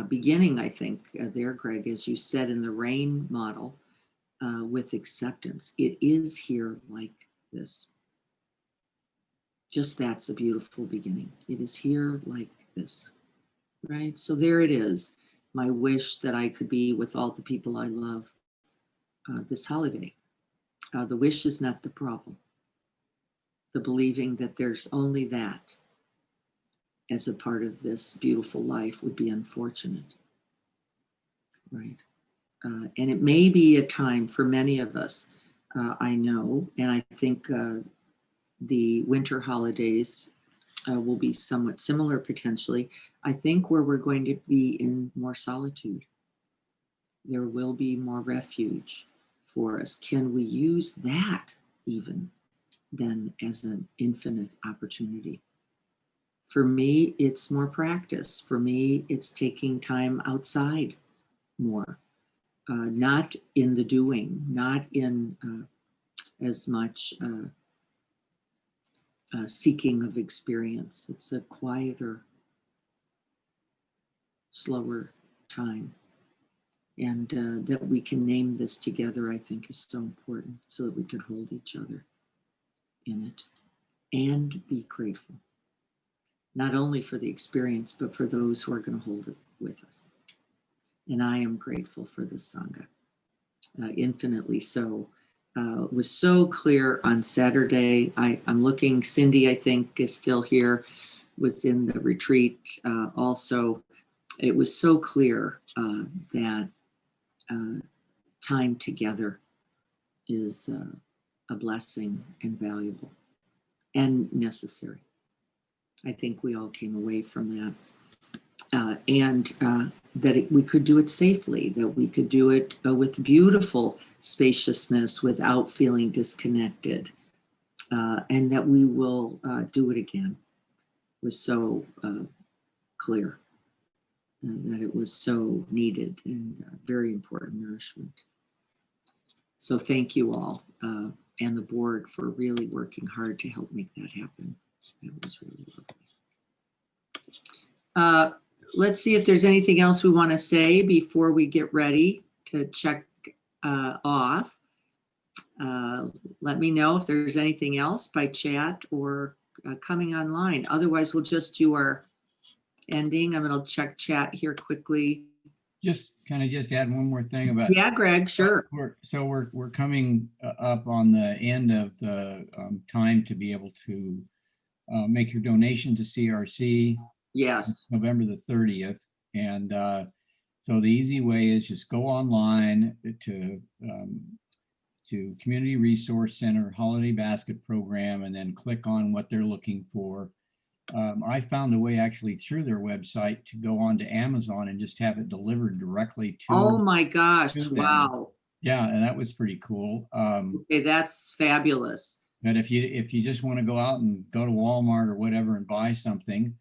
beginning, I think, there, Greg, as you said in the RAIN model, with acceptance. It is here like this. Just that's a beautiful beginning. It is here like this, right? So there it is. My wish that I could be with all the people I love this holiday. The wish is not the problem. The believing that there's only that as a part of this beautiful life would be unfortunate, right? And it may be a time for many of us, I know, and I think the winter holidays will be somewhat similar potentially, I think, where we're going to be in more solitude. There will be more refuge for us. Can we use that even then as an infinite opportunity? For me, it's more practice. For me, it's taking time outside more, not in the doing, not in as much seeking of experience. It's a quieter, slower time. And that we can name this together, I think, is so important, so that we can hold each other in it and be grateful, not only for the experience, but for those who are going to hold it with us. And I am grateful for this Sangha, infinitely so. Was so clear on Saturday. I'm looking, Cindy, I think, is still here, was in the retreat also. It was so clear that time together is a blessing and valuable and necessary. I think we all came away from that. And that we could do it safely, that we could do it with beautiful spaciousness without feeling disconnected, and that we will do it again. It was so clear that it was so needed and very important nourishment. So thank you all and the board for really working hard to help make that happen. It was really lovely. Let's see if there's anything else we want to say before we get ready to check off. Let me know if there's anything else by chat or coming online. Otherwise, we'll just do our ending. I'm going to check chat here quickly. Just kind of just add one more thing about. Yeah, Greg, sure. We're coming up on the end of the time to be able to make your donation to CRC. Yes. November the 30th. And so the easy way is just go online to Community Resource Center Holiday Basket Program and then click on what they're looking for. I found a way actually through their website to go on to Amazon and just have it delivered directly to. Oh my gosh, wow. Yeah, and that was pretty cool. Okay, that's fabulous. But if you just want to go out and go to Walmart or whatever and buy something,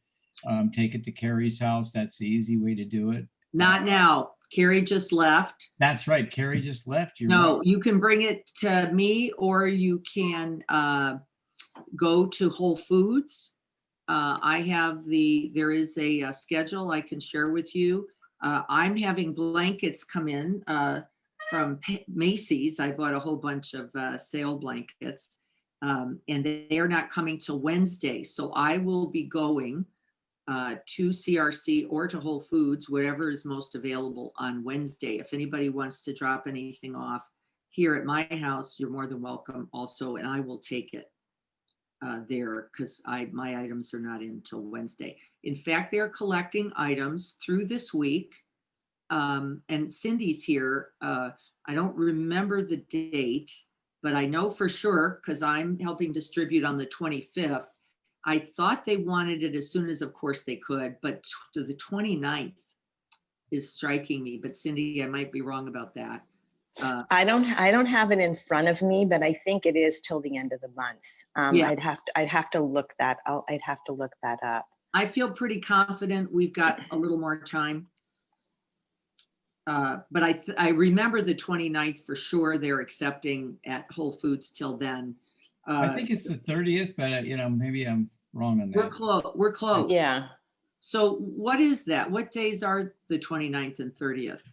take it to Carrie's house. That's the easy way to do it. Not now. Carrie just left. That's right. Carrie just left. No, you can bring it to me, or you can go to Whole Foods. There is a schedule I can share with you. I'm having blankets come in from Macy's. I bought a whole bunch of sale blankets, and they are not coming till Wednesday. So I will be going to CRC or to Whole Foods, whatever is most available on Wednesday. If anybody wants to drop anything off here at my house, you're more than welcome also, and I will take it there because my items are not in till Wednesday. In fact, they're collecting items through this week. And Cindy's here. I don't remember the date, but I know for sure because I'm helping distribute on the 25th. I thought they wanted it as soon as, of course, they could, but the 29th is striking me. But Cindy, I might be wrong about that. I don't have it in front of me, but I think it is till the end of the month. Yeah. I'd have to look that. I'd have to look that up. I feel pretty confident we've got a little more time. But I remember the 29th for sure. They're accepting at Whole Foods till then. I think it's the 30th, but maybe I'm wrong on We're that. close. We're close. Yeah. So what is that? What days are the 29th and 30th?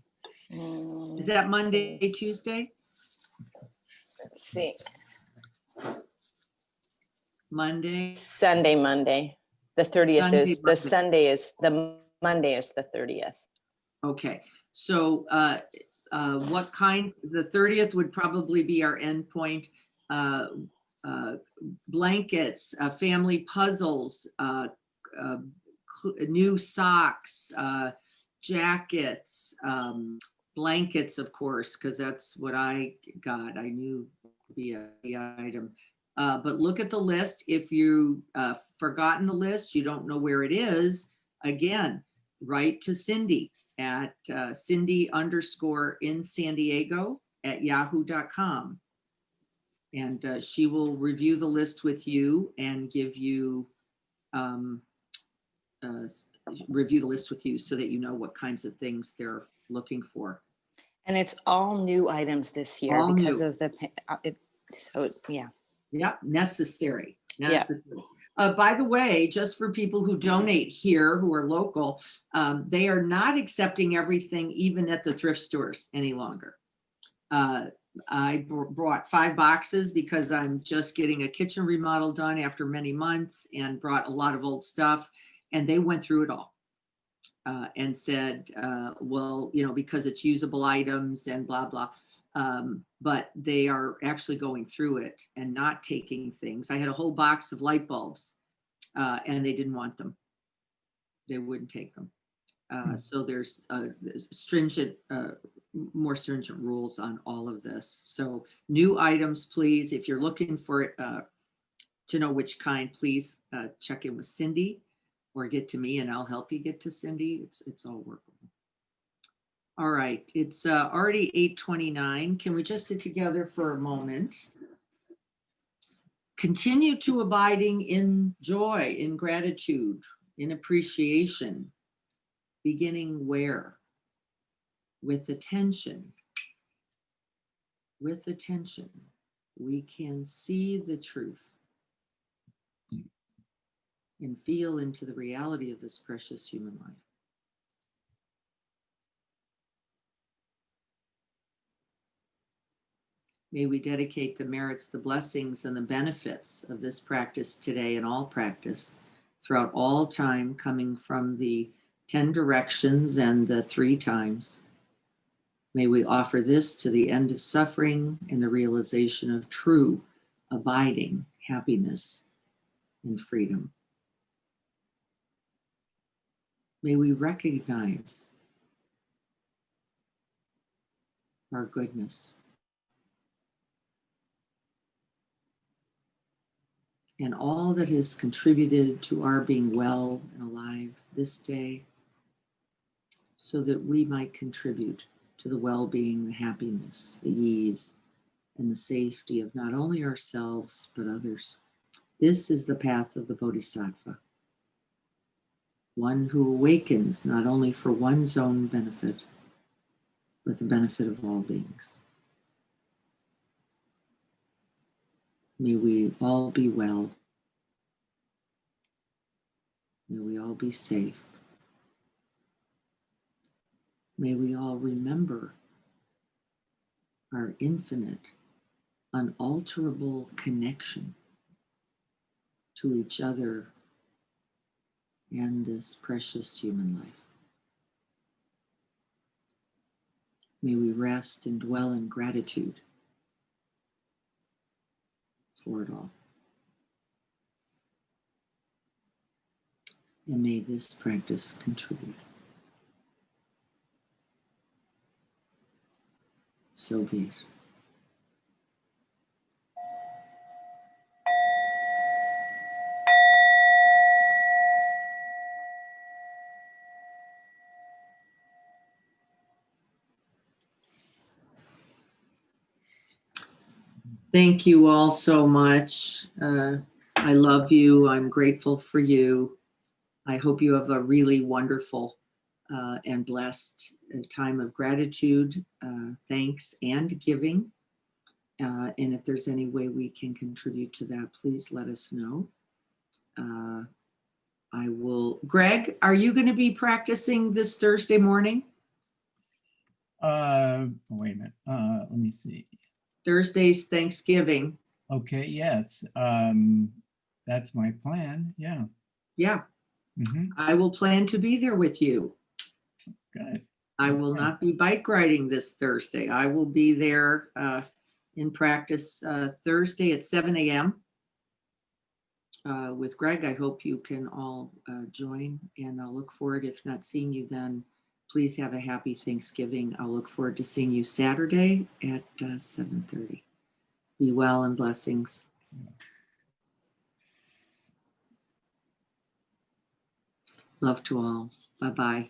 Is that Monday, Tuesday? Let's see. Monday? Sunday, Monday. The 30th Sunday, is Monday. the Monday is the 30th. Okay, so what kind, the 30th would probably be our endpoint. Blankets, family puzzles, new socks, jackets, blankets, of course, because that's what I got. I knew the item. But look at the list. If you forgotten the list, you don't know where it is, again, write to Cindy at Cindy_in_San Diego@yahoo.com. And she will review the list with you and give you, review the list with you so that you know what kinds of things they're looking for. And it's all new items this year All because new. of the, so yeah. Yeah, necessary. Yeah. Necessary. By the way, just for people who donate here, who are local, they are not accepting everything even at the thrift stores any longer. I brought 5 boxes because I'm just getting a kitchen remodel done after many months, and brought a lot of old stuff, and they went through it all and said, well, because it's usable items and blah, blah. But they are actually going through it and not taking things. I had a whole box of light bulbs and they didn't want them. They wouldn't take them. So there's stringent, more stringent rules on all of this. So new items, please, if you're looking for it, to know which kind, please check in with Cindy or get to me and I'll help you get to Cindy. It's all workable. All right, it's already 8:29. Can we just sit together for a moment? Continue to abiding in joy, in gratitude, in appreciation. Beginning where? With attention. With attention, we can see the truth and feel into the reality of this precious human life. May we dedicate the merits, the blessings, and the benefits of this practice today and all practice throughout all time, coming from the 10 directions and the 3 times. May we offer this to the end of suffering and the realization of true, abiding happiness and freedom. May we recognize our goodness and all that has contributed to our being well and alive this day, so that we might contribute to the well-being, the happiness, the ease, and the safety of not only ourselves, but others. This is the path of the Bodhisattva, one who awakens not only for one's own benefit, but the benefit of all beings. May we all be well. May we all be safe. May we all remember our infinite, unalterable connection to each other and this precious human life. May we rest and dwell in gratitude for it all. And may this practice contribute. So be it. Thank you all so much. I love you. I'm grateful for you. I hope you have a really wonderful and blessed time of gratitude, thanks, and giving. And if there's any way we can contribute to that, please let us know. I will. Greg, are you going to be practicing this Thursday morning? Wait a minute. Let me see. Thursday's Thanksgiving. Okay, yes. That's my plan. Yeah. Yeah, Hmm. I will plan to be there with you. Good. I will Okay. not be bike riding this Thursday. I will be there in practice Thursday at 7 a.m. With Greg. I hope you can all join, and I'll look forward, if not seeing you then, please have a happy Thanksgiving. I'll look forward to seeing you Saturday at 7:30. Be well and blessings. Love to all. Bye-bye.